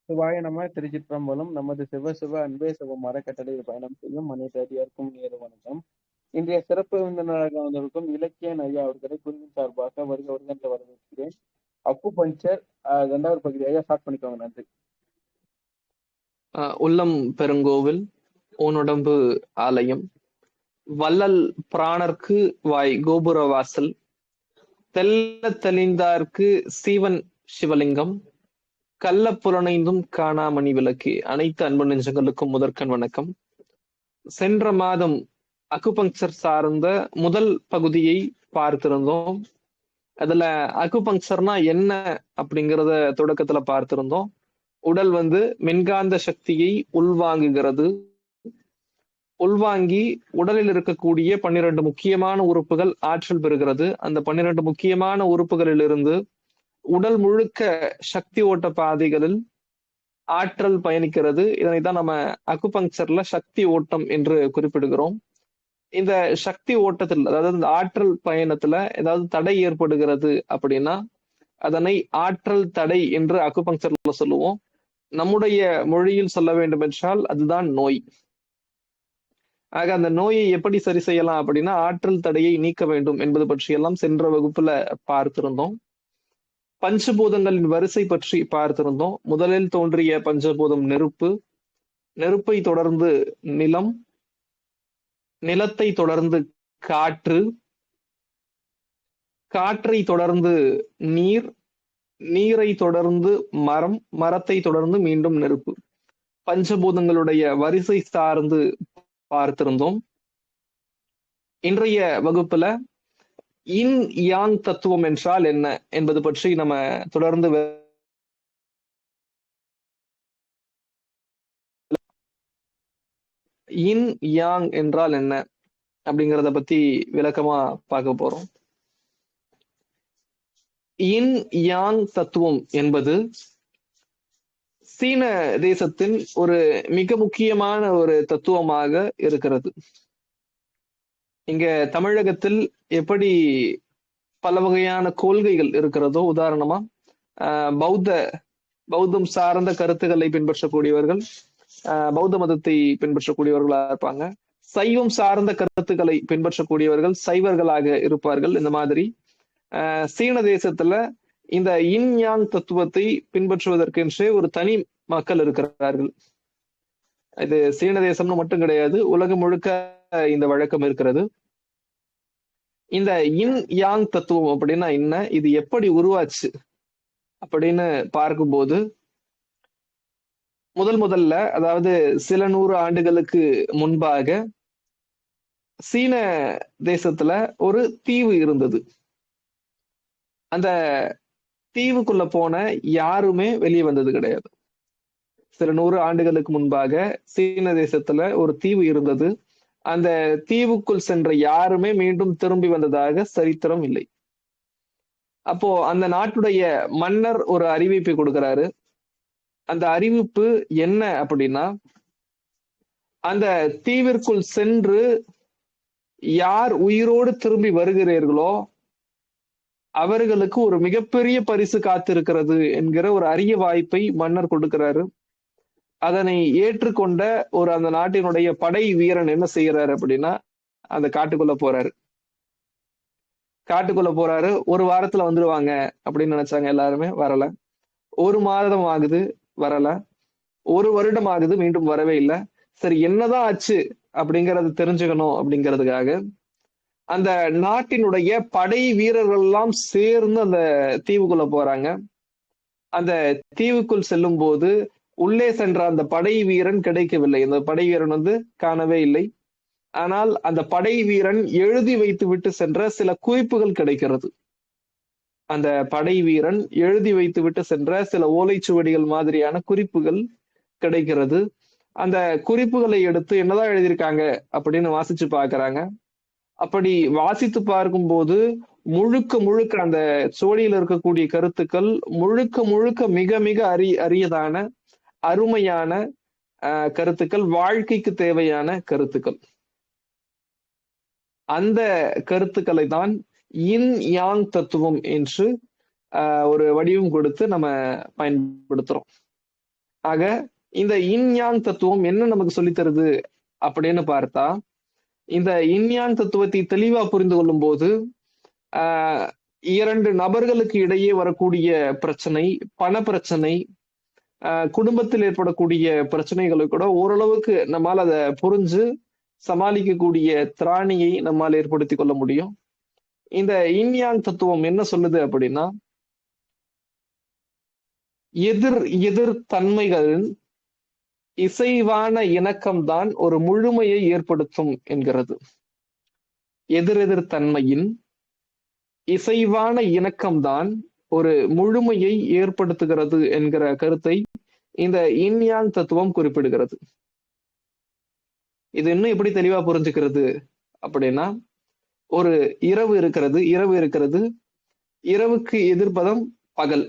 சிவாய நம திருச்சிற்றம்பலம். நமது சிவ சிவ அன்பே சிவம் அறக்கட்டளையில் பயணம் செய்யும் அனைத்தடியாருக்கும் நேரு வணக்கம். இன்றைய சிறப்பு விருந்தினராக வந்திருக்கும் இலக்கியன் ஐயா அவர்களை குழுவின் சார்பாக வருக வருகின்ற வரவேற்கிறேன். அப்பு பஞ்சர் 2வது பகுதி ஐயா ஸ்டார்ட் பண்ணிக்கோங்க. நன்றி. உள்ளம் பெருங்கோவில் ஊனுடம்பு ஆலயம் வள்ளல் பிராணர்க்கு வாய் கோபுர வாசல் தெல்ல தெளிந்தார்க்கு சீவன் சிவலிங்கம் கள்ள புலனைந்தும் காணாமணி விளக்கு. அனைத்து அன்பு நெஞ்சங்களுக்கும் முதற்கண் வணக்கம். சென்ற மாதம் அக்குபங்சர் சார்ந்த முதல் பகுதியை பார்த்திருந்தோம். அதுல அக்குபங்சர்னா என்ன அப்படிங்கிறத தொடக்கத்துல பார்த்திருந்தோம். உடல் மின்காந்த சக்தியை உள்வாங்குகிறது. உள்வாங்கி உடலில் இருக்கக்கூடிய 12 முக்கியமான உறுப்புகள் ஆற்றல் பெறுகிறது. அந்த 12 முக்கியமான உறுப்புகளிலிருந்து உடல் முழுக்க சக்தி ஓட்ட பாதைகளில் ஆற்றல் பயணிக்கிறது. இதனைத்தான் நம்ம அக்குபங்சர்ல சக்தி ஓட்டம் என்று குறிப்பிடுகிறோம். இந்த சக்தி ஓட்டத்தில், அதாவது இந்த ஆற்றல் பயணத்துல ஏதாவது தடை ஏற்படுகிறது அப்படின்னா அதனை ஆற்றல் தடை என்று அக்குபங்சர்ல சொல்லுவோம். நம்முடைய மொழியில் சொல்ல வேண்டும் என்றால் அதுதான் நோய். ஆக அந்த நோயை எப்படி சரி செய்யலாம் அப்படின்னா ஆற்றல் தடையை நீக்க வேண்டும் என்பது பற்றியெல்லாம் சென்ற வகுப்புல பார்த்திருந்தோம். பஞ்சபூதங்களின் வரிசை பற்றி பார்த்திருந்தோம். முதலில் தோன்றிய பஞ்சபூதம் நெருப்பு, நெருப்பை தொடர்ந்து நிலம், நிலத்தை தொடர்ந்து காற்று, காற்றை தொடர்ந்து நீர், நீரை தொடர்ந்து மரம், மரத்தை தொடர்ந்து மீண்டும் நெருப்பு. பஞ்சபூதங்களுடைய வரிசை சார்ந்து பார்த்திருந்தோம். இன்றைய வகுப்புல இன் யாங் தத்துவம் என்றால் என்ன என்பது பற்றி நம்ம தொடர்ந்து இன் யாங் என்றால் என்ன அப்படிங்கிறத பத்தி விளக்கமா பார்க்க போறோம். இன் யாங் தத்துவம் என்பது சீன தேசத்தின் ஒரு மிக முக்கியமான ஒரு தத்துவமாக இருக்கிறது. இங்க தமிழகத்தில் எப்படி பல வகையான கொள்கைகள் இருக்கிறதோ, உதாரணமா பௌத்தம் சார்ந்த கருத்துக்களை பின்பற்றக்கூடியவர்கள் பௌத்த மதத்தை பின்பற்றக்கூடியவர்களா இருப்பாங்க. சைவம் சார்ந்த கருத்துக்களை பின்பற்றக்கூடியவர்கள் சைவர்களாக இருப்பார்கள். இந்த மாதிரி சீன தேசத்துல இந்த இன் யாங் தத்துவத்தை பின்பற்றுவதற்கென்றே ஒரு தனி மக்கள் இருக்கிறார்கள். இது சீன தேசம்னு மட்டும் கிடையாது, உலகம் முழுக்க இந்த வழக்கம் இருக்கிறது. இந்த இன் யாங் தத்துவம் அப்படின்னா என்ன, இது எப்படி உருவாச்சு அப்படின்னு பார்க்கும்போது முதல்ல, அதாவது சில 100 ஆண்டுகளுக்கு முன்பாக சீன தேசத்துல ஒரு தீவு இருந்தது. அந்த தீவுக்குள்ள போன யாருமே வெளியே வந்தது கிடையாது. சில 100 ஆண்டுகளுக்கு முன்பாக சீன தேசத்துல ஒரு தீவு இருந்தது. அந்த தீவுக்குள் சென்ற யாருமே மீண்டும் திரும்பி வந்ததாக சரித்திரம் இல்லை. அப்போ அந்த நாட்டுடைய மன்னர் ஒரு அறிவிப்பை கொடுக்கிறாரு. அந்த அறிவிப்பு என்ன அப்படின்னா, அந்த தீவிற்குள் சென்று யார் உயிரோடு திரும்பி வருகிறீர்களோ அவர்களுக்கு ஒரு மிகப்பெரிய பரிசு காத்திருக்கிறது என்கிற ஒரு அரிய வாய்ப்பை மன்னர் கொடுக்கிறாரு. அதனை ஏற்றுக்கொண்ட அந்த நாட்டினுடைய படை வீரன் என்ன செய்யறாரு அப்படின்னா, அந்த காட்டுக்குள்ள போறாரு. ஒரு வாரத்துல வந்துருவாங்க அப்படின்னு நினைச்சாங்க எல்லாருமே, வரல. 1 மாதம் ஆகுது, வரல. 1 வருடம் ஆகுது, மீண்டும் வரவே இல்லை. சரி, என்னதான் ஆச்சு அப்படிங்கறது தெரிஞ்சுக்கணும் அப்படிங்கிறதுக்காக அந்த நாட்டினுடைய படை வீரர்கள் எல்லாம் சேர்ந்து அந்த தீவுக்குள்ள போறாங்க. அந்த தீவுக்குள் செல்லும் போது உள்ளே சென்ற அந்த படை வீரன் கிடைக்கவில்லை. அந்த படை வீரன் காணவே இல்லை. ஆனால் அந்த படை வீரன் எழுதி வைத்து விட்டு சென்ற சில குறிப்புகள் கிடைக்கிறது. அந்த படை வீரன் எழுதி வைத்து விட்டு சென்ற சில ஓலைச்சுவடிகள் மாதிரியான குறிப்புகள் கிடைக்கிறது. அந்த குறிப்புகளை எடுத்து என்னதான் எழுதியிருக்காங்க அப்படின்னு வாசிச்சு பார்க்கறாங்க. அப்படி வாசித்து பார்க்கும்போது முழுக்க அந்த சுவடியில் இருக்கக்கூடிய கருத்துக்கள் முழுக்க மிக மிக அரியதான அருமையான கருத்துக்கள், வாழ்க்கைக்கு தேவையான கருத்துக்கள். அந்த கருத்துக்களை தான் இன் யாங் தத்துவம் என்று ஒரு வடிவம் கொடுத்து நம்ம பயன்படுத்துறோம். ஆக இந்த இன் யாங் தத்துவம் என்ன நமக்கு சொல்லித் தருது அப்படின்னு பார்த்தா, இந்த இன் யாங் தத்துவத்தை தெளிவா புரிந்து கொள்ளும் போது ஆஹ் இரண்டு நபர்களுக்கு இடையே வரக்கூடிய பிரச்சனை, பண பிரச்சனை, குடும்பத்தில் ஏற்படக்கூடிய பிரச்சனைகளை கூட ஓரளவுக்கு நம்மால் அதை புரிஞ்சு சமாளிக்கக்கூடிய திராணியை நம்மால் ஏற்படுத்திக் கொள்ள முடியும். இந்த இன் யாங் தத்துவம் என்ன சொல்லுது அப்படின்னா, எதிர் எதிர் தன்மைகளின் இசைவான இணக்கம்தான் ஒரு முழுமையை ஏற்படுத்தும் என்கிறது. எதிரெதிர் தன்மையின் இசைவான இணக்கம்தான் ஒரு முழுமையை ஏற்படுத்துகிறது என்கிற கருத்தை இந்த இன் யாங் தத்துவம் குறிப்பிடுகிறது. இது இன்னும் எப்படி தெளிவா புரிஞ்சுக்கிறது அப்படின்னா, ஒரு இரவு இருக்கிறது. இரவுக்கு எதிர்ப்பதம் பகல்.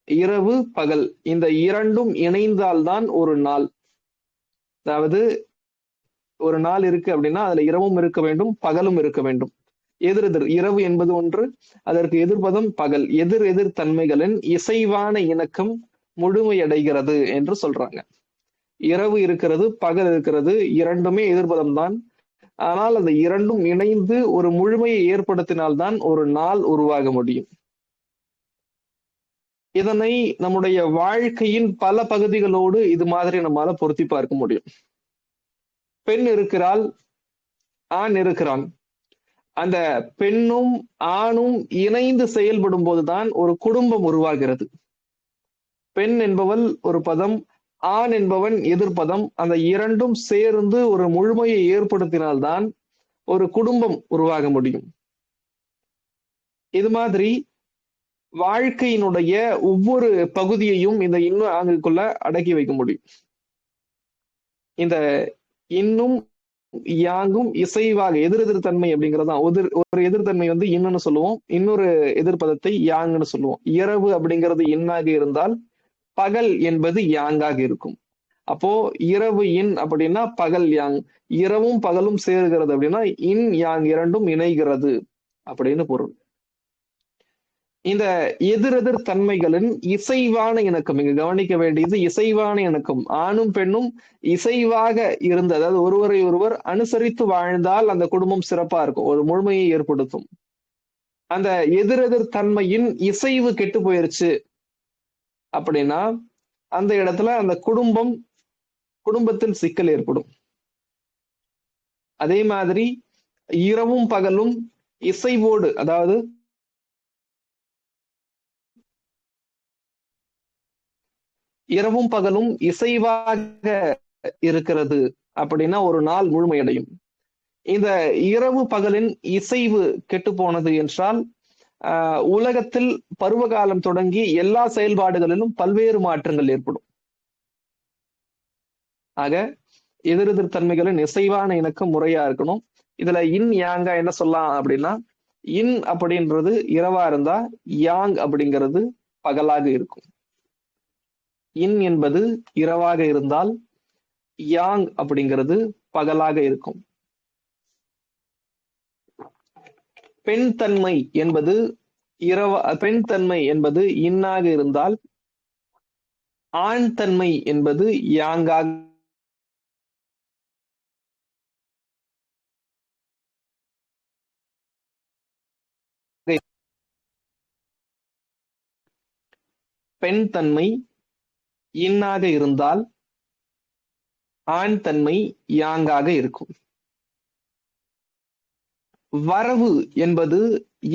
இரவு பகல் இந்த இரண்டும் இணைந்தால்தான் ஒரு நாள். அதாவது ஒரு நாள் இருக்கு அப்படின்னா அதுல இரவும் இருக்க வேண்டும், பகலும் இருக்க வேண்டும். எதிரெதிர், இரவு என்பது ஒன்று, அதற்கு எதிர்ப்பதம் பகல். எதிர் எதிர் தன்மைகளின் இசைவான இணக்கம் முழுமையடைகிறது என்று சொல்றாங்க. இரவு இருக்கிறது, பகல் இருக்கிறது, இரண்டுமே எதிர்ப்பதம் தான். ஆனால் அந்த இரண்டும் இணைந்து ஒரு முழுமையை ஏற்படுத்தினால்தான் ஒரு நாள் உருவாக முடியும். இதனை நம்முடைய வாழ்க்கையின் பல பகுதிகளோடு இது மாதிரி நம்மால பொருத்தி பார்க்க முடியும். பெண் இருக்கிறாள், ஆண் இருக்கிறான். அந்த பெண்ணும் ஆணும் இணைந்து செயல்படும் போதுதான் ஒரு குடும்பம் உருவாகிறது. பெண் என்பவள் ஒரு பதம், ஆண் என்பவன் எதிர்ப்பதம். அந்த இரண்டும் சேர்ந்து ஒரு முழுமையை ஏற்படுத்தினால்தான் ஒரு குடும்பம் உருவாக முடியும். இது மாதிரி வாழ்க்கையினுடைய ஒவ்வொரு பகுதியையும் இந்த இன்னும் ஆங்குக்குள்ள அடக்கி வைக்க முடியும். இந்த இன்னும் யாங்கும் இசைவாக எதிரெதிர் தன்மை அப்படிங்கிறதான். ஒரு எதிர்த்தன்மை வந்து இன்னுன்னு சொல்லுவோம், இன்னொரு எதிர்ப்பதத்தை யாங்குன்னு சொல்லுவோம். இரவு அப்படிங்கிறது இன்னாக இருந்தால் பகல் என்பது யாங்காக இருக்கும். அப்போ இரவு இன் அப்படின்னா பகல் யாங், இரவும் பகலும் சேர்கிறது அப்படின்னா இன் யாங் இரண்டும் இணைகிறது அப்படின்னு பொருள். இந்த எதிரெதிர் தன்மைகளின் இசைவான இணக்கம், இங்க கவனிக்க வேண்டியது இசைவான இணக்கம். ஆணும் பெண்ணும் இசைவாக இருந்து, அதாவது ஒருவரை ஒருவர் அனுசரித்து வாழ்ந்தால் அந்த குடும்பம் சிறப்பா இருக்கும், ஒரு முழுமையை ஏற்படுத்தும். அந்த எதிரெதிர் தன்மையின் இசைவு கெட்டு போயிருச்சு அப்படின்னா அந்த இடத்துல அந்த குடும்பத்தில் சிக்கல் ஏற்படும். அதே மாதிரி இரவும் பகலும் இசைவோடு, அதாவது இரவும் பகலும் இசைவாக இருக்கிறது அப்படின்னா ஒரு நாள் முழுமையடையும். இந்த இரவு பகலின் இசைவு கெட்டு போனது என்றால் உலகத்தில் பருவகாலம் தொடங்கி எல்லா செயல்பாடுகளிலும் பல்வேறு மாற்றங்கள் ஏற்படும். ஆக எதிரெதிர் தன்மைகளின் இசைவான இணக்கம் முறையா இருக்கணும். இதுல இன் யாங்கா என்ன சொல்லலாம் அப்படின்னா, இன் அப்படின்றது இரவா இருந்தா யாங் அப்படிங்கிறது பகலாக இருக்கும். இன் என்பது இரவாக இருந்தால் யாங் அப்படிங்கிறது பகலாக இருக்கும். பெண் தன்மை என்பது பெண் தன்மை என்பது இன்னாக இருந்தால் ஆண் தன்மை என்பது யாங்காக பெண் தன்மை இன்னாக இருந்தால் ஆண் தன்மை யாங்காக இருக்கும். வரவு என்பது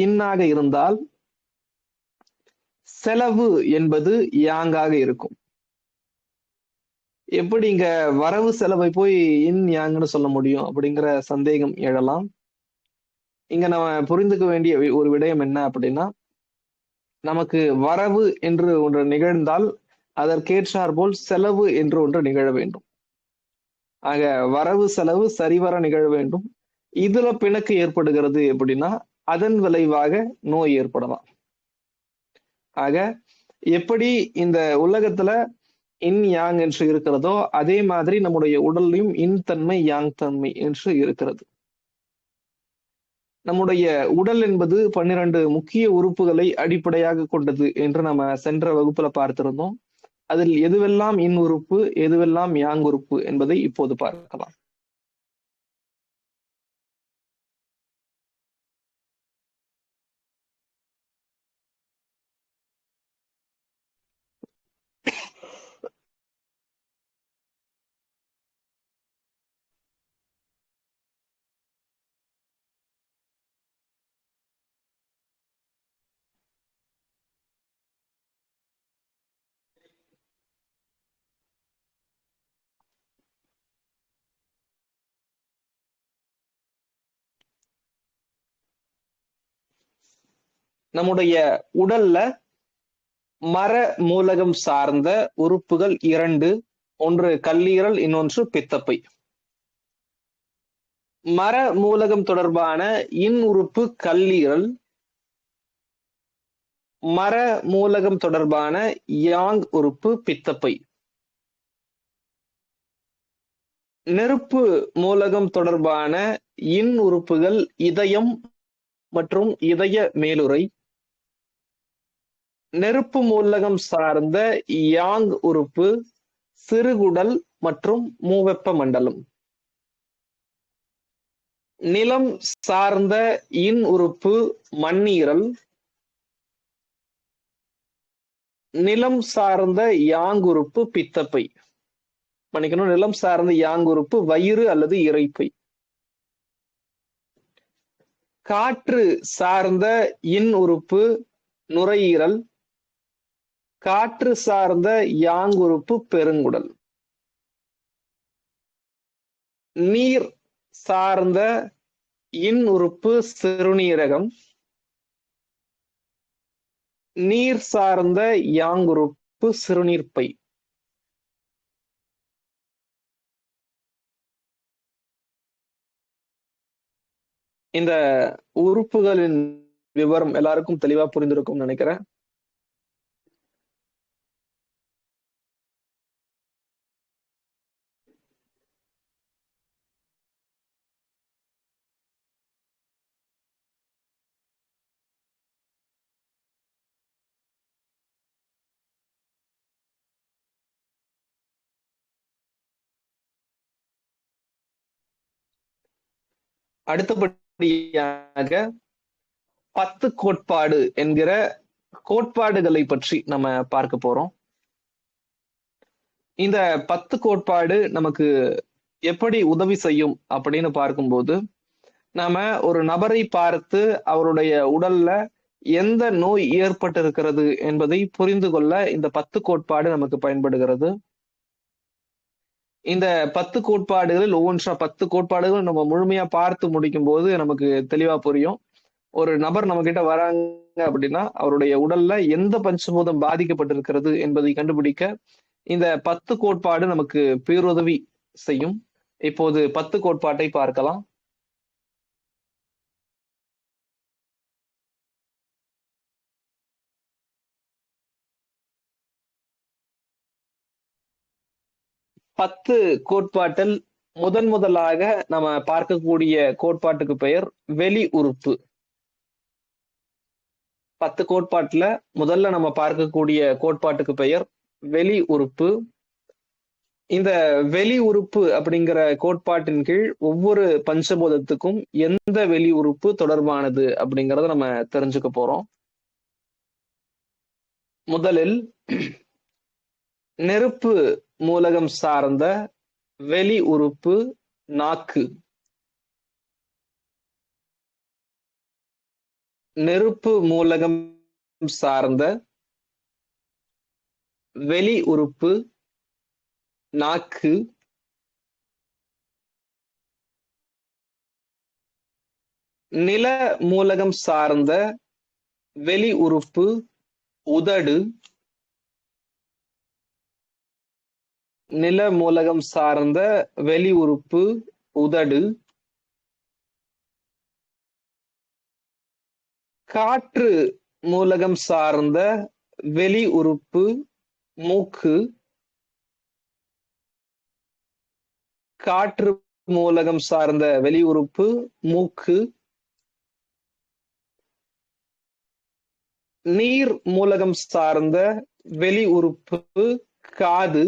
இன்னாக இருந்தால் செலவு என்பது யாங்காக இருக்கும். எப்படி இங்க வரவு செலவை போய் இன் யாங்னு சொல்ல முடியும் அப்படிங்கிற சந்தேகம் எழலாம். இங்க நம்ம புரிந்துக்க வேண்டிய ஒரு விடயம் என்ன அப்படின்னா, நமக்கு வரவு என்று ஒன்று நிகழ்ந்தால் அதற்கேற்றார் போல் செலவு என்று ஒன்று நிகழ வேண்டும். ஆக வரவு செலவு சரிவர நிகழ வேண்டும். இதுல பிணக்கு ஏற்படுகிறது எப்படின்னா அதன் விளைவாக நோய் ஏற்படலாம். ஆக எப்படி இந்த உலகத்துல இன் யாங் என்று இருக்கிறதோ அதே மாதிரி நம்முடைய உடல்லையும் இன் தன்மை யாங் தன்மை என்று இருக்கிறது. நம்முடைய உடல் என்பது 12 முக்கிய உறுப்புகளை அடிப்படையாக கொண்டது என்று நம்ம சென்ற வகுப்புல பார்த்திருந்தோம். அதில் எதுவெல்லாம் இன் உறுப்பு, எதுவெல்லாம் யாங் உறுப்பு என்பதை இப்போது பார்க்கலாம். நம்முடைய உடல்ல மர மூலகம் சார்ந்த உறுப்புகள் 2, ஒன்று கல்லீரல், இன்னொன்று பித்தப்பை. மர மூலகம் தொடர்பான இன் உறுப்பு கல்லீரல், மர மூலகம் தொடர்பான யாங் உறுப்பு பித்தப்பை. நெருப்பு மூலகம் தொடர்பான இன் உறுப்புகள் இதயம் மற்றும் இதய மேலுறை. நெருப்பு மூலகம் சார்ந்த யாங் உறுப்பு சிறுகுடல் மற்றும் மூவெப்ப மண்டலம். நிலம் சார்ந்த இன் உறுப்பு மண்ணீரல். நிலம் சார்ந்த யாங் உறுப்பு பித்தப்பை. மன்னிக்கணும், நிலம் சார்ந்த யாங் உறுப்பு வயிறு அல்லது இரைப்பை. காற்று சார்ந்த இன் உறுப்பு நுரையீரல். காற்று சார்ந்த யாங் உறுப்பு பெருங்குடல். நீர் சார்ந்த இன் உறுப்பு சிறுநீரகம். நீர் சார்ந்த யாங் உறுப்பு சிறுநீர்ப்பை. இந்த உறுப்புகளின் விவரம் எல்லாருக்கும் தெளிவா புரிந்திருக்கும் நினைக்கிறேன். அடுத்தபடியாக 10 கோட்பாடு என்கிற கோட்பாடுகளை பற்றி நம்ம பார்க்க போறோம். இந்த 10 கோட்பாடு நமக்கு எப்படி உதவி செய்யும் அப்படின்னு பார்க்கும்போது, நாம ஒரு நபரை பார்த்து அவருடைய உடல்ல எந்த நோய் ஏற்பட்டிருக்கிறது என்பதை புரிந்து கொள்ள இந்த 10 கோட்பாடு நமக்கு பயன்படுகிறது. இந்த 10 கோட்பாடுகளில் ஒவ்வொன்றா 10 கோட்பாடுகள் நம்ம முழுமையா பார்த்து முடிக்கும் போது நமக்கு தெளிவா புரியும். ஒரு நபர் நம்ம கிட்ட வராங்க அப்படின்னா அவருடைய உடல்ல எந்த பஞ்சபூதம் பாதிக்கப்பட்டிருக்கிறது என்பதை கண்டுபிடிக்க இந்த 10 கோட்பாடு நமக்கு பேருதவி செய்யும். இப்போது 10 கோட்பாட்டை பார்க்கலாம். பத்து கோட்பாட்டில் முதலாக நம்ம பார்க்கக்கூடிய கோட்பாட்டுக்கு பெயர் வெளி உறுப்பு. 10 கோட்பாட்டுல முதல்ல நம்ம பார்க்கக்கூடிய கோட்பாட்டுக்கு பெயர் வெளி உறுப்பு. இந்த வெளி உறுப்பு அப்படிங்கிற கோட்பாட்டின் கீழ் ஒவ்வொரு பஞ்சபூதத்துக்கும் எந்த வெளி உறுப்பு தொடர்பானது அப்படிங்கறத நம்ம தெரிஞ்சுக்க போறோம். முதலில் நெருப்பு மூலகம் சார்ந்த வெளி உறுப்பு நாக்கு. நெருப்பு மூலகம் சார்ந்த வெளி உறுப்பு நாக்கு. நில மூலகம் சார்ந்த வெளி உறுப்பு உதடு. நில மூலகம் சார்ந்த வெளி உறுப்பு உதடு. காற்று மூலகம் சார்ந்த வெளி உறுப்பு மூக்கு. காற்று மூலகம் சார்ந்த வெளி உறுப்பு மூக்கு. நீர் மூலகம் சார்ந்த வெளி உறுப்பு காது.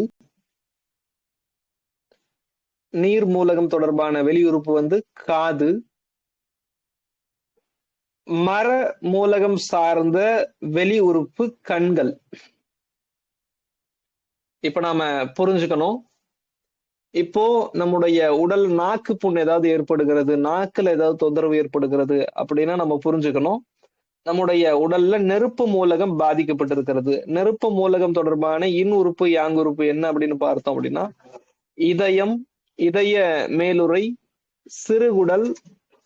நீர் மூலகம் தொடர்பான வெளி உறுப்பு வந்து காது. மர மூலகம் சார்ந்த வெளி உறுப்பு கண்கள். இப்ப நாம புரிஞ்சுக்கணும். இப்போ நம்முடைய உடல் நாக்கு புண் ஏதாவது ஏற்படுகிறது, நாக்குல ஏதாவது தொந்தரவு ஏற்படுகிறது அப்படின்னா நம்ம புரிஞ்சுக்கணும். நம்முடைய உடல்ல நெருப்பு மூலகம் பாதிக்கப்பட்டிருக்கிறது. நெருப்பு மூலகம் தொடர்பான இன் உறுப்பு யாங் உறுப்பு என்ன அப்படின்னு பார்த்தோம் அப்படின்னா, இதயம், இதய மேலுறை, சிறுகுடல்,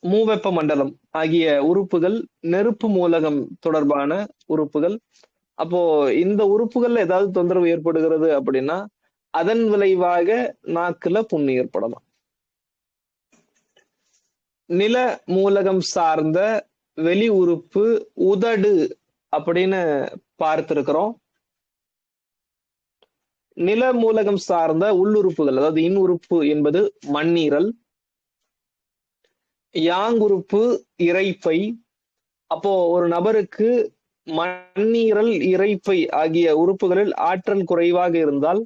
மூவெப்ப மண்டலம் ஆகிய உறுப்புகள் நெருப்பு மூலகம் தொடர்பான உறுப்புகள். அப்போ இந்த உறுப்புகள்ல ஏதாவது தொந்தரவு ஏற்படுகிறது அப்படின்னா அதன் விளைவாக நாக்குல புண்ணு ஏற்படலாம். நில மூலகம் சார்ந்த வெளி உறுப்பு உதடு அப்படின்னு பார்த்திருக்கிறோம். நில மூலகம் சார்ந்த உள்ளுறுப்புகள், அதாவது இன் உறுப்பு என்பது மண்ணீரல், யாங் உறுப்பு இரைப்பை. அப்போ ஒரு நபருக்கு மண்ணீரல், இரைப்பை ஆகிய உறுப்புகளில் ஆற்றல் குறைவாக இருந்தால்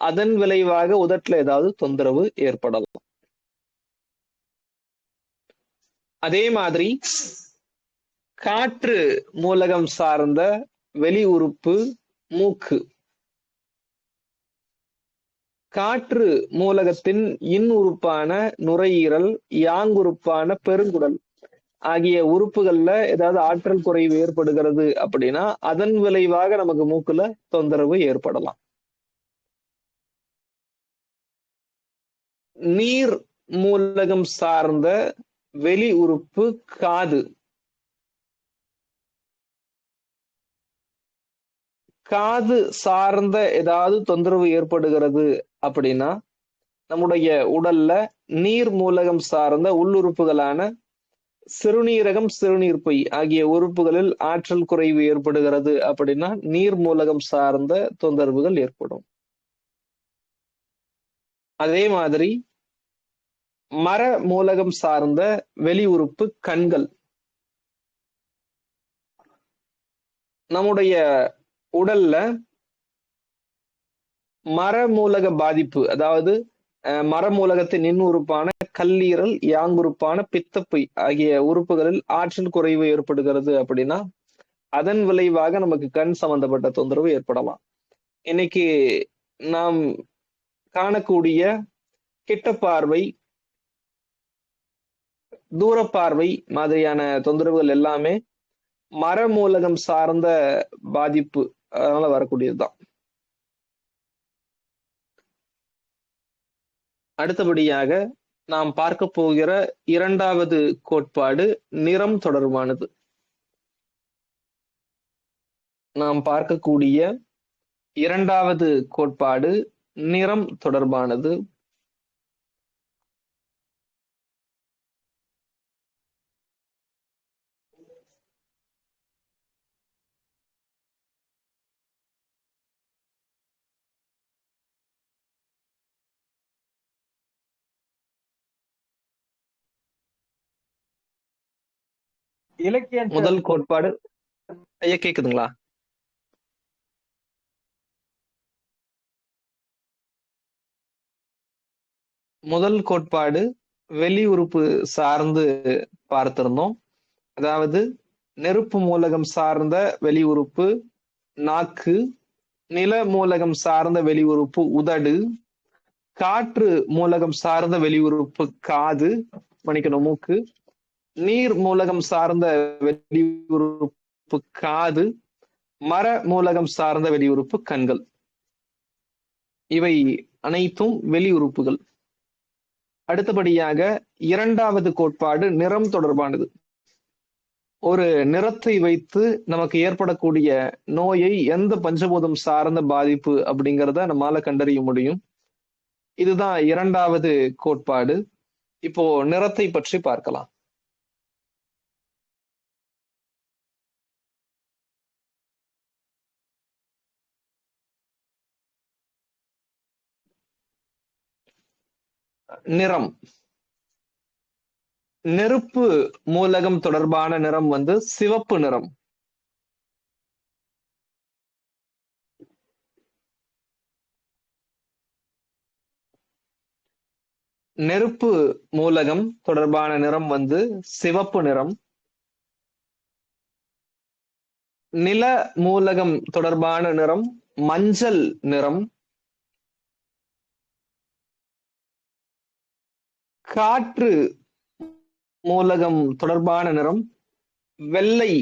அதன் விளைவாக உதட்டுல ஏதாவது தொந்தரவு ஏற்படலாம். அதே மாதிரி காற்று மூலகம் சார்ந்த வெளி உறுப்பு மூக்கு. காற்று மூலகத்தின் இன் உறுப்பான நுரையீரல், யாங் உறுப்பான பெருங்குடல் ஆகிய உறுப்புகள்ல ஏதாவது ஆற்றல் குறைவு ஏற்படுகிறது அப்படின்னா அதன் விளைவாக நமக்கு மூக்குல தொந்தரவு ஏற்படலாம். நீர் மூலகம் சார்ந்த வெளி உறுப்பு காது. காது சார்ந்த ஏதாவது தொந்தரவு ஏற்படுகிறது அப்படின்னா நம்முடைய உடல்ல நீர் மூலகம் சார்ந்த உள்ளுறுப்புகளான சிறுநீரகம், சிறுநீர்ப்பை ஆகிய உறுப்புகளில் ஆற்றல் குறைவு ஏற்படுகிறது அப்படின்னா நீர் மூலகம் சார்ந்த தொந்தரவுகள் ஏற்படும். அதே மாதிரி மர மூலகம் சார்ந்த வெளி உறுப்பு கண்கள். நம்முடைய உடல்ல மர மூலக பாதிப்பு, அதாவது மரமூலகத்தின் இன் உறுப்பான கல்லீரல், யாங் உறுப்பான பித்தப்பை ஆகிய உறுப்புகளில் ஆற்றல் குறைவு ஏற்படுகிறது அப்படின்னா அதன் விளைவாக நமக்கு கண் சம்பந்தப்பட்ட தொந்தரவு ஏற்படலாம். இன்னைக்கு நாம் காணக்கூடிய கிட்ட பார்வை, தூரப்பார்வை மாதிரியான தொந்தரவுகள் எல்லாமே மரமூலகம் சார்ந்த பாதிப்பு, அதனால வரக்கூடியதுதான். அடுத்தபடியாக நாம் பார்க்க போகிற இரண்டாவது கோட்பாடு நிறம் தொடர்பானது. நாம் பார்க்கக்கூடிய இரண்டாவது கோட்பாடு நிறம் தொடர்பானது. இலக்கியம் முதல் கோட்பாடு ஐயா கேக்குதுங்களா? முதல் கோட்பாடு வெளி உறுப்பு சார்ந்து பார்த்திருந்தோம். அதாவது நெருப்பு மூலகம் சார்ந்த வெளி உறுப்பு நாக்கு, நில மூலகம் சார்ந்த வெளி உறுப்பு உதடு, காற்று மூலகம் சார்ந்த வெளி உறுப்பு காது, மன்னிக்கணும் மூக்கு, நீர் மூலகம் சார்ந்த வெளி உறுப்பு காது, மர மூலகம் சார்ந்த வெளி உறுப்பு கண்கள். இவை அனைத்தும் வெளி உறுப்புகள். அடுத்தபடியாக இரண்டாவது கோட்பாடு நிறம் தொடர்பானது. ஒரு நிறத்தை வைத்து நமக்கு ஏற்படக்கூடிய நோயை எந்த பஞ்சபூதம் சார்ந்த பாதிப்பு அப்படிங்கிறத நம்மால கண்டறிய முடியும். இதுதான் இரண்டாவது கோட்பாடு. இப்போ நிறத்தை பற்றி பார்க்கலாம். நிறம், நெருப்பு மூலகம் தொடர்பான நிறம் வந்து சிவப்பு நிறம். நெருப்பு மூலகம் தொடர்பான நிறம் வந்து சிவப்பு நிறம். நில மூலகம் தொடர்பான நிறம் மஞ்சள் நிறம். காற்று மூலகம் தொடர்பான நிறம் வெள்ளை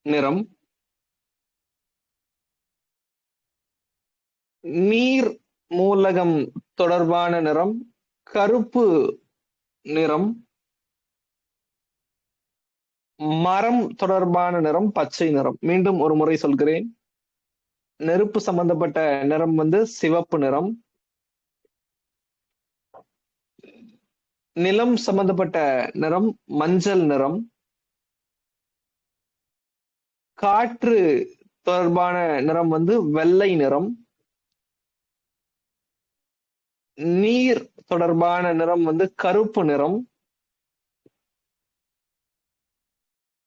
நிறம். நீர் மூலகம் தொடர்பான நிறம் கருப்பு நிறம். மரம் தொடர்பான நிறம் பச்சை நிறம். மீண்டும் ஒரு முறை சொல்கிறேன். நெருப்பு சம்பந்தப்பட்ட நிறம் வந்து சிவப்பு நிறம். நிலம் சம்பந்தப்பட்ட நிறம் மஞ்சள் நிறம். காற்று தொடர்பான நிறம் வந்து வெள்ளை நிறம். நீர் தொடர்பான நிறம் வந்து கருப்பு நிறம்.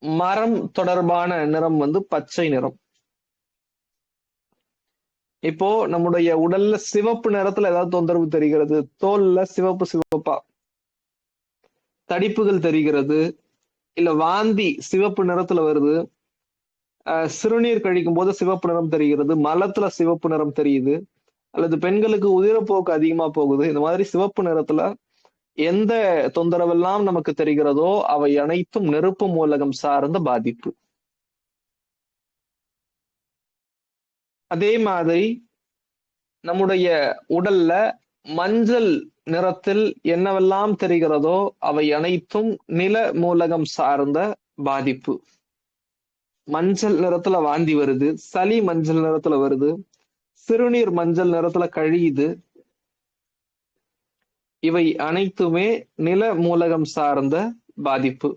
மரம் தொடர்பான நிறம் வந்து பச்சை நிறம். இப்போ நம்முடைய உடல்ல சிவப்பு நிறத்துல ஏதாவது தொந்தரவு தெரிகிறது, தோல்ல சிவப்பு சிவப்பா தடிப்புகள் தெரிகிறது, இல்ல வாந்தி சிவப்பு நிறத்துல வருது, சிறுநீர் கழிக்கும் போது சிவப்பு நிறம் தெரிகிறது, மலத்துல சிவப்பு நிறம் தெரியுது, அல்லது பெண்களுக்கு உதிரப்போக்கு அதிகமா போகுது, இந்த மாதிரி சிவப்பு நிறத்துல எந்த தொந்தரவெல்லாம் நமக்கு தெரிகிறதோ அவை அனைத்தும் நெருப்பு மூலகம் சார்ந்த பாதிப்பு. அதே மாதிரி நம்முடைய உடல்ல மஞ்சள் நிறத்தில் என்னவெல்லாம் தெரிகிறதோ அவை அனைத்தும் நில மூலகம் சார்ந்த பாதிப்பு. மஞ்சள் நிறத்துல வாந்தி வருது, சளி மஞ்சள் நிறத்துல வருது, சிறுநீர் மஞ்சள் நிறத்துல கழியுது. இவை அனைத்துமே நில மூலகம் சார்ந்த பாதிப்பு.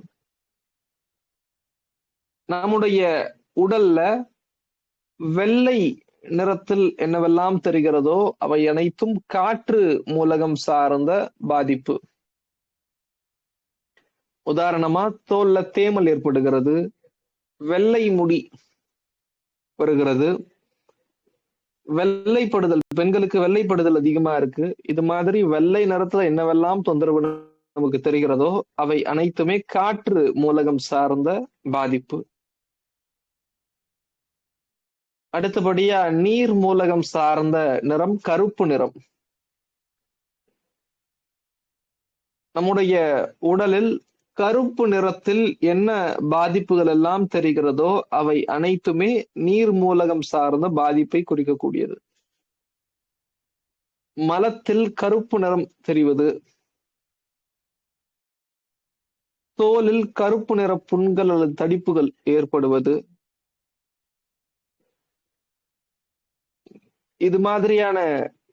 நம்முடைய உடல்ல வெள்ளை நிறத்தில் என்னவெல்லாம் தெரிகிறதோ அவை அனைத்தும் காற்று மூலகம் சார்ந்த பாதிப்பு. உதாரணமா தோல்ல தேமல் ஏற்படுகிறது, வெள்ளை முடி வருகிறது, வெள்ளைப்படுதல், பெண்களுக்கு வெள்ளைப்படுதல் அதிகமா இருக்கு. இது மாதிரி வெள்ளை நிறத்துல என்னவெல்லாம் தொந்தரவு நமக்கு தெரிகிறதோ அவை அனைத்துமே காற்று மூலகம் சார்ந்த பாதிப்பு. அடுத்தபடியா நீர் மூலகம் சார்ந்த நிறம் கருப்பு நிறம். நம்முடைய உடலில் கருப்பு நிறத்தில் என்ன பாதிப்புகள் எல்லாம் தெரிகிறதோ அவை அனைத்துமே நீர் மூலகம் சார்ந்த பாதிப்பை குறிக்கக்கூடியது. மலத்தில் கருப்பு நிறம் தெரிவது, தோலில் கருப்பு நிற புண்கள் அல்லது தடிப்புகள் ஏற்படுவது, இது மாதிரியான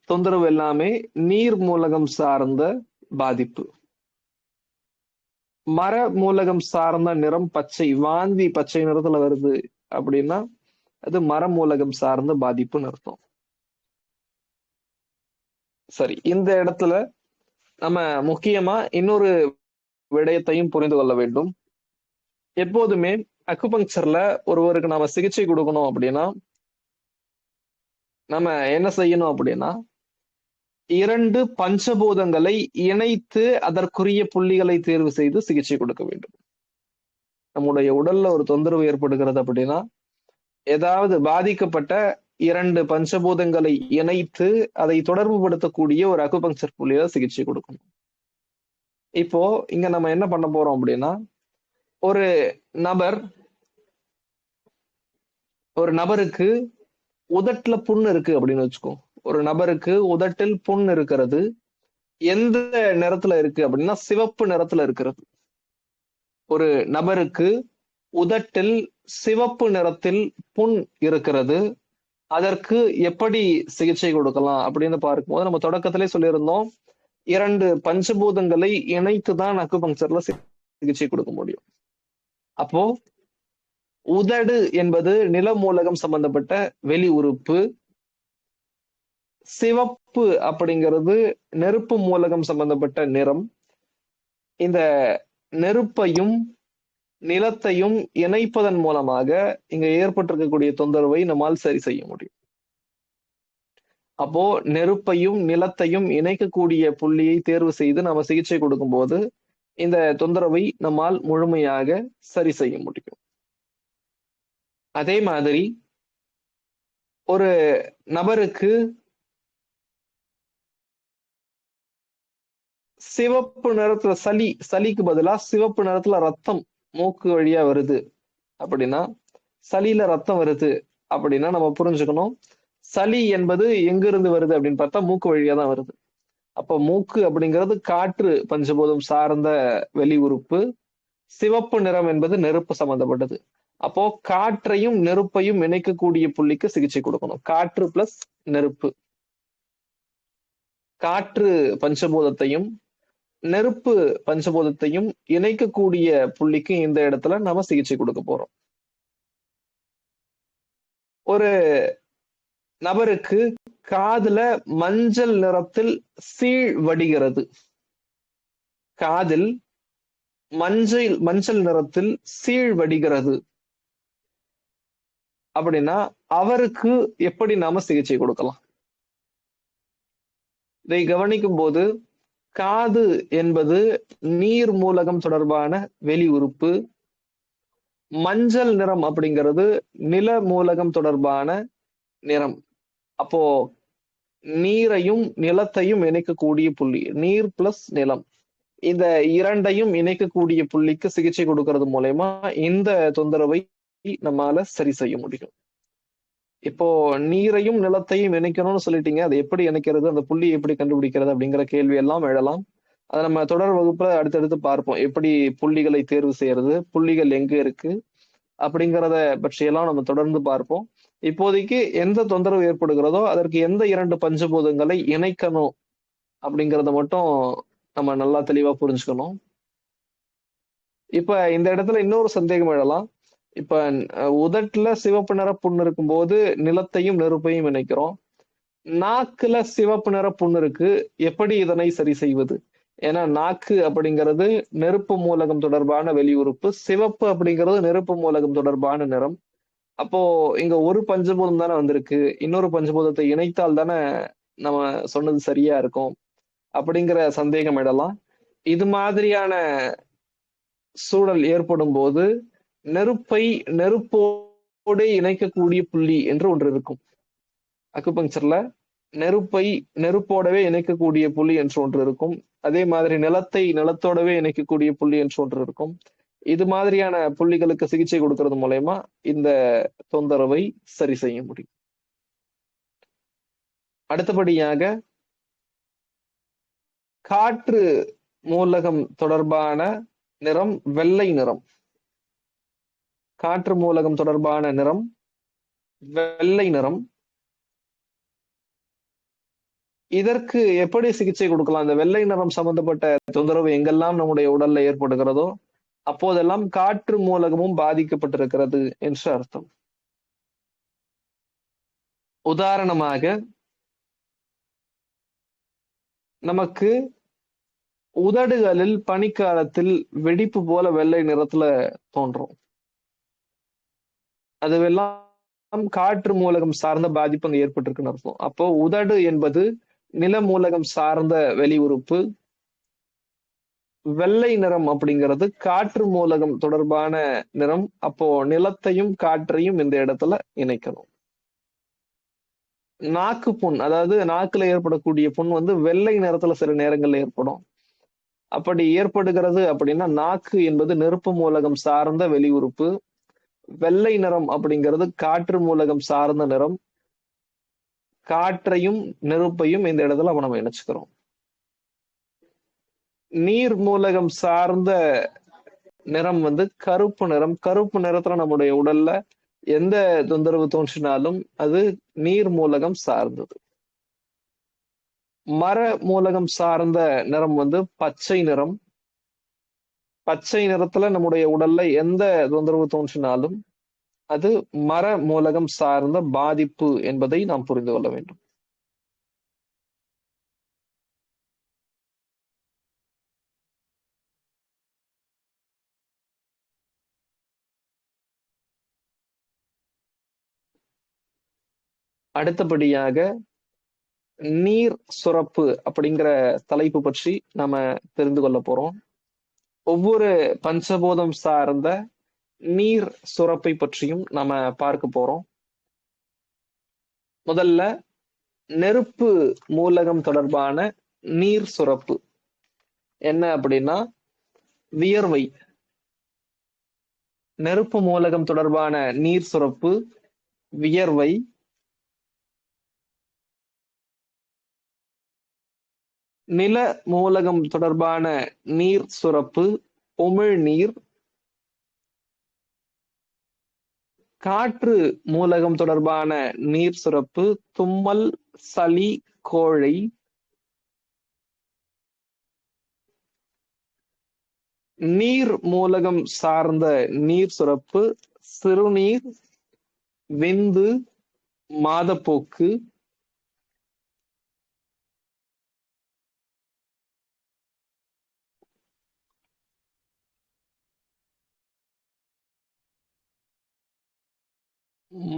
தொந்தரவு எல்லாமே நீர் மூலகம் சார்ந்த பாதிப்பு. மர மூலகம் சார்ந்த நிறம் பச்சை, வாந்தி பச்சை நிறத்துல வருது அப்படின்னா அது மர மூலகம் சார்ந்த பாதிப்புன்னு அர்த்தம். சரி, இந்த இடத்துல நம்ம முக்கியமா இன்னொரு விடயத்தையும் புரிந்து கொள்ள வேண்டும். எப்போதுமே அக்குபங்சர்ல ஒருவருக்கு நாம சிகிச்சை கொடுக்கணும் அப்படின்னா நம்ம என்ன செய்யணும் அப்படின்னா, 2 பஞ்சபூதங்களை இணைத்து அதற்குரிய புள்ளிகளை தேர்வு செய்து சிகிச்சை கொடுக்க வேண்டும். நம்முடைய உடல்ல ஒரு தொந்தரவு ஏற்படுகிறது அப்படின்னா ஏதாவது பாதிக்கப்பட்ட 2 பஞ்சபூதங்களை இணைத்து அதை தொடர்பு படுத்தக்கூடிய ஒரு அக்குபங்சர் புள்ளியில சிகிச்சை கொடுக்கணும். இப்போ இங்க நம்ம என்ன பண்ண போறோம் அப்படின்னா, ஒரு நபருக்கு உதட்டுல புண் இருக்கு அப்படின்னு வச்சுக்கோ. ஒரு நபருக்கு உதட்டில் புண் இருக்கிறது. எந்த நிறத்துல இருக்கு அப்படின்னா சிவப்பு நிறத்துல இருக்கிறது. ஒரு நபருக்கு உதட்டில் சிவப்பு நிறத்தில் புண் இருக்கிறது. அதற்கு எப்படி சிகிச்சை கொடுக்கலாம் அப்படின்னு பார்க்கும்போது நம்ம தொடக்கத்திலே சொல்லியிருந்தோம், 2 பஞ்சபூதங்களை இணைத்துதான் அக்குபங்சர்ல சிகிச்சை கொடுக்க முடியும். அப்போ உதடு என்பது நில மூலகம் சம்பந்தப்பட்ட வெளி உறுப்பு, சிவப்பு அப்படிங்கிறது நெருப்பு மூலகம் சம்பந்தப்பட்ட நிறம். இந்த நெருப்பையும் நிலத்தையும் இணைப்பதன் மூலமாக இங்க ஏற்பட்டிருக்கக்கூடிய தொந்தரவை நம்மால் சரி செய்ய முடியும். அப்போ நெருப்பையும் நிலத்தையும் இணைக்கக்கூடிய புள்ளியை தேர்வு செய்து நம்ம சிகிச்சை கொடுக்கும்போது இந்த தொந்தரவை நம்மால் முழுமையாக சரி செய்ய முடியும். அதே மாதிரி ஒரு நபருக்கு சிவப்பு நிறத்துல சளிக்கு பதிலா சிவப்பு நிறத்துல ரத்தம் மூக்கு வழியா வருது அப்படின்னா, சளியில ரத்தம் வருது அப்படின்னா நம்ம புரிஞ்சுக்கணும், சளி என்பது எங்கிருந்து வருது அப்படின்னு பார்த்தா மூக்கு வழியா தான் வருது. அப்போ மூக்கு அப்படிங்கிறது காற்று பஞ்சபூதம் சார்ந்த வெளி உறுப்பு. சிவப்பு நிறம் என்பது நெருப்பு சம்பந்தப்பட்டது. அப்போ காற்றையும் நெருப்பையும் இணைக்கக்கூடிய புள்ளிக்கு சிகிச்சை கொடுக்கணும். காற்று பிளஸ் நெருப்பு. காற்று பஞ்சபூதத்தையும் நெருப்பு பஞ்சபூதத்தையும் இணைக்கக்கூடிய புள்ளிக்கு இந்த இடத்துல நாம சிகிச்சை கொடுக்க போறோம். ஒரு நபருக்கு காதுல மஞ்சள் நிறத்தில் சீழ் வடிகிறது. காதில் மஞ்சள் நிறத்தில் சீழ் வடிகிறது அப்படின்னா அவருக்கு எப்படி நாம சிகிச்சை கொடுக்கலாம்? இதை கவனிக்கும் போது காது என்பது நீர் மூலகம் தொடர்பான வெளி உறுப்பு. மஞ்சள் நிறம் அப்படிங்கிறது நில மூலகம் தொடர்பான நிறம். அப்போ நீரையும் நிலத்தையும் இணைக்கக்கூடிய புள்ளி, நீர் பிளஸ் நிலம், இந்த இரண்டையும் இணைக்கக்கூடிய புள்ளிக்கு சிகிச்சை கொடுக்கறது மூலயமா இந்த தொந்தரவை நம்மால சரி செய்ய முடியும். இப்போ நீரையும் நிலத்தையும் இணைக்கணும்னு சொல்லிட்டீங்க, அதை எப்படி இணைக்கிறது, அந்த புள்ளி எப்படி கண்டுபிடிக்கிறது அப்படிங்கிற கேள்வி எல்லாம் எழலாம். அதை நம்ம தொடர் வகுப்புல அடுத்தடுத்து பார்ப்போம். எப்படி புள்ளிகளை தேர்வு செய்யறது, புள்ளிகள் எங்க இருக்கு அப்படிங்கிறத பற்றியெல்லாம் நம்ம தொடர்ந்து பார்ப்போம். இப்போதைக்கு எந்த தொந்தரவு ஏற்படுகிறதோ அதற்கு எந்த 2 பஞ்சபூதங்களை இணைக்கணும் அப்படிங்கிறத மட்டும் நம்ம நல்லா தெளிவா புரிஞ்சுக்கணும். இப்ப இந்த இடத்துல இன்னொரு சந்தேகம் எழலாம். இப்ப உதட்டுல சிவப்பு நிற புண்ணு இருக்கும்போது நிலத்தையும் நெருப்பையும் இணைக்கிறோம். நாக்குல சிவப்பு நிற புண்ணு இருக்கு, எப்படி இதனை சரி செய்வது? ஏன்னா நாக்கு அப்படிங்கிறது நெருப்பு மூலகம் தொடர்பான வெளி உறுப்பு, சிவப்பு அப்படிங்கிறது நெருப்பு மூலகம் தொடர்பான நிறம். அப்போ இங்க ஒரு பஞ்சபூதம் தானே வந்திருக்கு, இன்னொரு பஞ்சபூதத்தை இணைத்தால் தானே நம்ம சொன்னது சரியா இருக்கும் அப்படிங்கிற சந்தேகம் இடலாம். இது மாதிரியான சூழல் ஏற்படும் போது நெருப்பை நெருப்போடு இணைக்கக்கூடிய புள்ளி என்று ஒன்று இருக்கும். அக்குபங்சர்ல நெருப்பை நெருப்போடவே இணைக்கக்கூடிய புள்ளி என்று ஒன்று இருக்கும். அதே மாதிரி நிலத்தை நிலத்தோடவே இணைக்கக்கூடிய புள்ளி என்று ஒன்று இருக்கும். இது மாதிரியான புள்ளிகளுக்கு சிகிச்சை கொடுக்கறது மூலயமா இந்த தொந்தரவை சரி செய்ய முடியும். அடுத்தபடியாக காற்று மூலகம் தொடர்பான நிறம் வெள்ளை நிறம். காற்று மூலகம் தொடர்பான நிறம் வெள்ளை நிறம். இதற்கு எப்படி சிகிச்சை கொடுக்கலாம்? இந்த வெள்ளை நிறம் சம்பந்தப்பட்ட தொந்தரவு எங்கெல்லாம் நம்முடைய உடல்ல ஏற்படுகிறதோ அப்போதெல்லாம் காற்று மூலகமும் பாதிக்கப்பட்டிருக்கிறது என்று அர்த்தம். உதாரணமாக நமக்கு உதடுகளில் பனிக்காலத்தில் வெடிப்பு போல வெள்ளை நிறத்துல தோன்றும். அதுவெல்லாம் காற்று மூலகம் சார்ந்த பாதிப்பு அங்க ஏற்பட்டிருக்குன்னு அர்த்தம். அப்போ உதடு என்பது நில மூலகம் சார்ந்த வெளி உறுப்பு. வெள்ளை நிறம் அப்படிங்கிறது காற்று மூலகம் தொடர்பான நிறம். அப்போ நிலத்தையும் காற்றையும் இந்த இடத்துல இணைக்கணும். நாக்கு புண், அதாவது நாக்குல ஏற்படக்கூடிய புண் வெள்ளை நிறத்துல சில நேரங்கள்ல ஏற்படும். அப்படி ஏற்படுகிறது அப்படின்னா நாக்கு என்பது நெருப்பு மூலகம் சார்ந்த வெளி உறுப்பு. வெள்ளை நிறம் அப்படிங்கிறது காற்று மூலகம் சார்ந்த நிறம். காற்றையும் நெருப்பையும் இந்த இடத்துல நம்ம இணைச்சுக்கிறோம். நீர் மூலகம் சார்ந்த நிறம் கருப்பு நிறம். கருப்பு நிறத்துல நம்முடைய உடல்ல எந்த தொந்தரவு தோன்றினாலும் அது நீர் மூலகம் சார்ந்தது. மர மூலகம் சார்ந்த நிறம் பச்சை நிறம். பச்சை நிறத்துல நம்முடைய உடல்ல எந்த தொந்தரவு தோன்றினாலும் அது மர மூலகம் சார்ந்த பாதிப்பு என்பதை நாம் புரிந்து கொள்ள வேண்டும். அடுத்தபடியாக நீர் சுரப்பு அப்படிங்கிற தலைப்பு பற்றி நாம தெரிந்து கொள்ள போறோம். ஒவ்வொரு பஞ்சபூதம் சார்ந்த நீர் சுரப்பை பற்றியும் நாம பார்க்க போறோம். முதல்ல நெருப்பு மூலகம் தொடர்பான நீர் சுரப்பு என்ன அப்படின்னா வியர்வை. நெருப்பு மூலகம் தொடர்பான நீர் சுரப்பு வியர்வை. நில மூலகம் தொடர்பான நீர் சுரப்பு உமிழ்நீர். காற்று மூலகம் தொடர்பான நீர் சுரப்பு தும்மல், சளி, கோழை. நீர் மூலகம் சார்ந்த நீர் சுரப்பு சிறுநீர், விந்து, மாதப்போக்கு.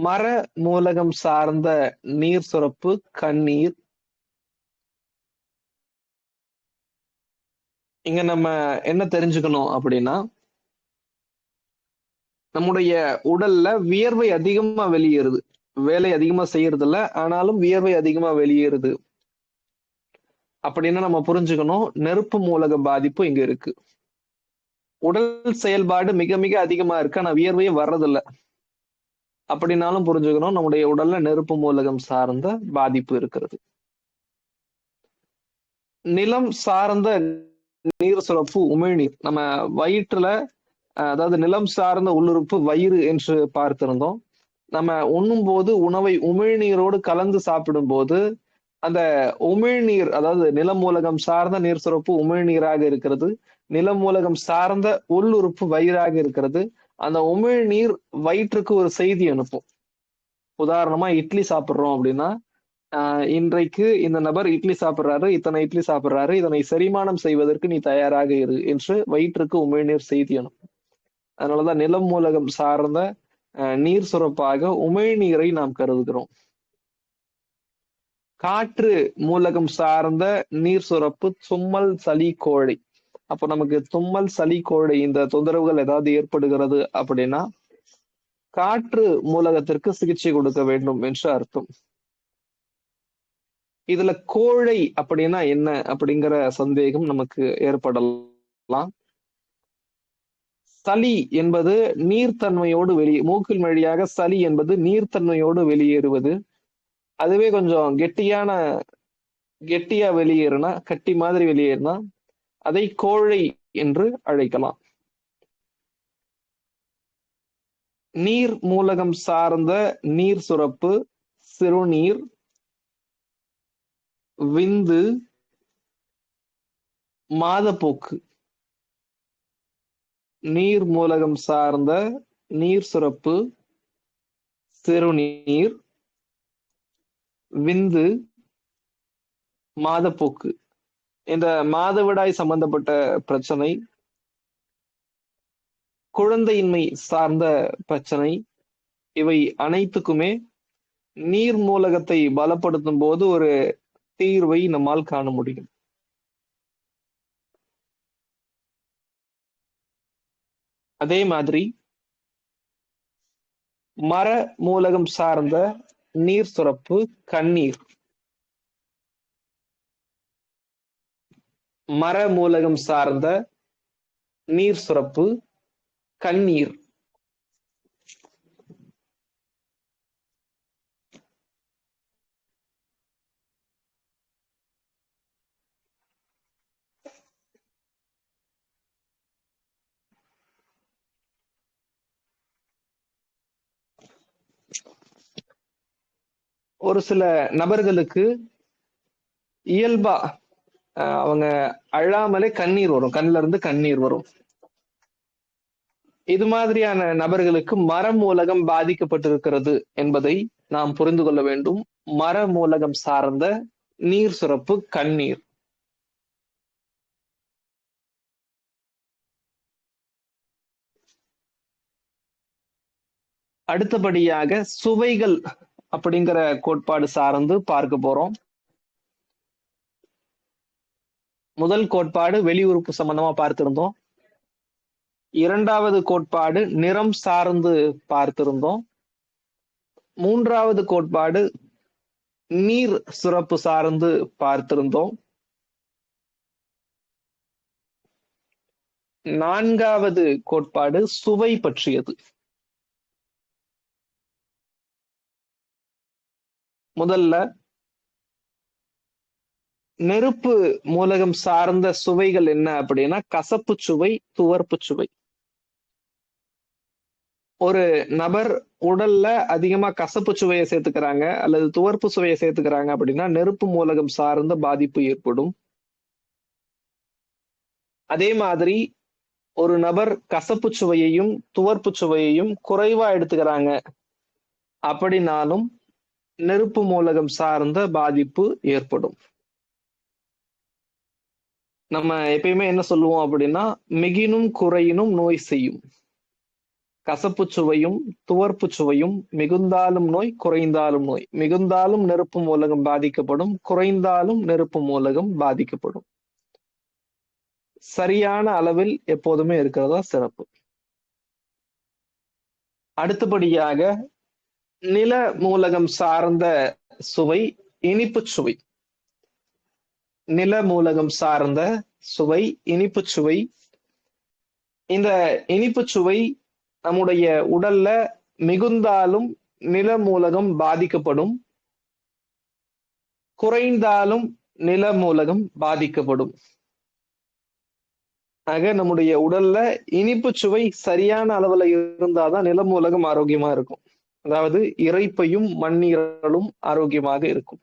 மர மூலகம் சார்ந்த நீர் சுரப்பு கண்ணீர். இங்க நம்ம என்ன தெரிஞ்சுக்கணும் அப்படின்னா, நம்முடைய உடல்ல வியர்வை அதிகமா வெளியேறுது. வேலை அதிகமா செய்யறது இல்ல, ஆனாலும் வியர்வை அதிகமா வெளியேறுது அப்படின்னா நம்ம புரிஞ்சுக்கணும், நெருப்பு மூலக பாதிப்பு இங்க இருக்கு. உடல் செயல்பாடு மிக மிக அதிகமா இருக்கு, ஆனா வியர்வையே வர்றதில்ல அப்படின்னாலும் புரிஞ்சுக்கணும், நம்முடைய உடல்ல நெருப்பு மூலகம் சார்ந்த பாதிப்பு இருக்கிறது. நிலம் சார்ந்த நீர் சுரப்பு உமிழ்நீர். நம்ம வயிற்றுல அதாவது நிலம் சார்ந்த உள்ளுறுப்பு வயிறு என்று பார்த்திருந்தோம். நம்ம உண்ணும் போது உணவை உமிழ்நீரோடு கலந்து சாப்பிடும் போது அந்த உமிழ்நீர், அதாவது நிலம் மூலகம் சார்ந்த நீர் சுரப்பு உமிழ்நீராக இருக்கிறது, நிலம் மூலகம் சார்ந்த உள்ளுறுப்பு வயிறாக இருக்கிறது. அந்த உமிழ்நீர் வயிற்றுக்கு ஒரு செய்தி அனுப்பும். உதாரணமா இட்லி சாப்பிடுறோம் அப்படின்னா, இன்றைக்கு இந்த நபர் இட்லி சாப்பிடுறாரு, இத்தனை இட்லி சாப்பிடுறாரு, இதனை செரிமானம் செய்வதற்கு நீ தயாராக இரு என்று வயிற்றுக்கு உமிழ்நீர் செய்தி அனுப்பும். அதனாலதான் நிலம் மூலகம் சார்ந்த நீர் சுரப்பாக உமிழ்நீரை நாம் கருதுகிறோம். காற்று மூலகம் சார்ந்த நீர் சுரப்பு தும்மல், சளி, கோழை. அப்போ நமக்கு தும்மல், சளி, கோழை இந்த தொந்தரவுகள் ஏதாவது ஏற்படுகிறது அப்படின்னா காற்று மூலகத்திற்கு சிகிச்சை கொடுக்க வேண்டும் என்று அர்த்தம். இதுல கோழை அப்படின்னா என்ன அப்படிங்கிற சந்தேகம் நமக்கு ஏற்படலாம். சளி என்பது நீர்த்தன்மையோடு மூக்கின் வழியாக சளி என்பது நீர்த்தன்மையோடு வெளியேறுவது. அதுவே கொஞ்சம் கெட்டியா வெளியேறினா, கட்டி மாதிரி வெளியேறினா அதை கோழை என்று அழைக்கலாம். நீர் மூலகம் சார்ந்த நீர் சுரப்பு சிறுநீர், விந்து, மாதப்போக்கு. நீர் மூலகம் சார்ந்த நீர் சுரப்பு சிறுநீர், விந்து, மாதப்போக்கு. இந்த மாதவிடாய் சம்பந்தப்பட்ட பிரச்சனை, குழந்தையின்மை சார்ந்த பிரச்சனை, இவை அனைத்துக்குமே நீர் மூலகத்தை பலப்படுத்தும் போது ஒரு தீர்வை நம்மால் காண முடியும். அதே மாதிரி மர மூலகம் சார்ந்த நீர் சுரப்பு கண்ணீர். மர மூலகம் சார்ந்த நீர் சுரப்பு கண்ணீர். ஒரு சில நபர்களுக்கு இயல்பா அவங்க அழாமலே கண்ணீர் வரும், கண்ணில இருந்து கண்ணீர் வரும். இது மாதிரியான நபர்களுக்கு மர மூலகம் பாதிக்கப்பட்டிருக்கிறது என்பதை நாம் புரிந்து கொள்ள வேண்டும். மர மூலகம் சார்ந்த நீர் சுரப்பு கண்ணீர். அடுத்தபடியாக சுவைகள் அப்படிங்கிற கோட்பாடு சார்ந்து பார்க்க போறோம். முதல் கோட்பாடு வெளி உறுப்பு சம்பந்தமா பார்த்திருந்தோம். இரண்டாவது கோட்பாடு நிறம் சார்ந்து பார்த்திருந்தோம். மூன்றாவது கோட்பாடு நீர் சுரப்பு சார்ந்து பார்த்திருந்தோம். நான்காவது கோட்பாடு சுவை பற்றியது. முதல்ல நெருப்பு மூலகம் சார்ந்த சுவைகள் என்ன அப்படின்னா கசப்பு சுவை, துவர்ப்பு சுவை. ஒரு நபர் உடல்ல அதிகமா கசப்பு சுவையை சேர்த்துக்கிறாங்க அல்லது துவர்ப்பு சுவையை சேர்த்துக்கிறாங்க அப்படின்னா நெருப்பு மூலகம் சார்ந்த பாதிப்பு ஏற்படும். அதே மாதிரி ஒரு நபர் கசப்பு சுவையையும் துவர்ப்பு சுவையையும் குறைவா எடுத்துக்கிறாங்க அப்படின்னாலும் நெருப்பு மூலகம் சார்ந்த பாதிப்பு ஏற்படும். நம்ம எப்பயுமே என்ன சொல்லுவோம் அப்படின்னா மிகினும் குறையினும் நோய் செய்யும். கசப்பு சுவையும் துவர்ப்பு சுவையும் மிகுந்தாலும் நோய், குறைந்தாலும் நோய். மிகுந்தாலும் நெருப்பு மூலகம் பாதிக்கப்படும், குறைந்தாலும் நெருப்பு மூலகம் பாதிக்கப்படும். சரியான அளவில் எப்போதுமே இருக்கிறதா சிறப்பு. அடுத்தபடியாக நில மூலகம் சார்ந்த சுவை இனிப்பு சுவை. நில மூலகம் சார்ந்த சுவை இனிப்பு சுவை. இந்த இனிப்பு சுவை நம்முடைய உடல்ல மிகுந்தாலும் நில மூலகம் பாதிக்கப்படும், குறைந்தாலும் நில மூலகம் பாதிக்கப்படும். ஆக நம்முடைய உடல்ல இனிப்பு சுவை சரியான அளவுல இருந்தாதான் நில மூலகம் ஆரோக்கியமா இருக்கும். அதாவது இரைப்பையும் மண்ணீரலும் ஆரோக்கியமாக இருக்கும்.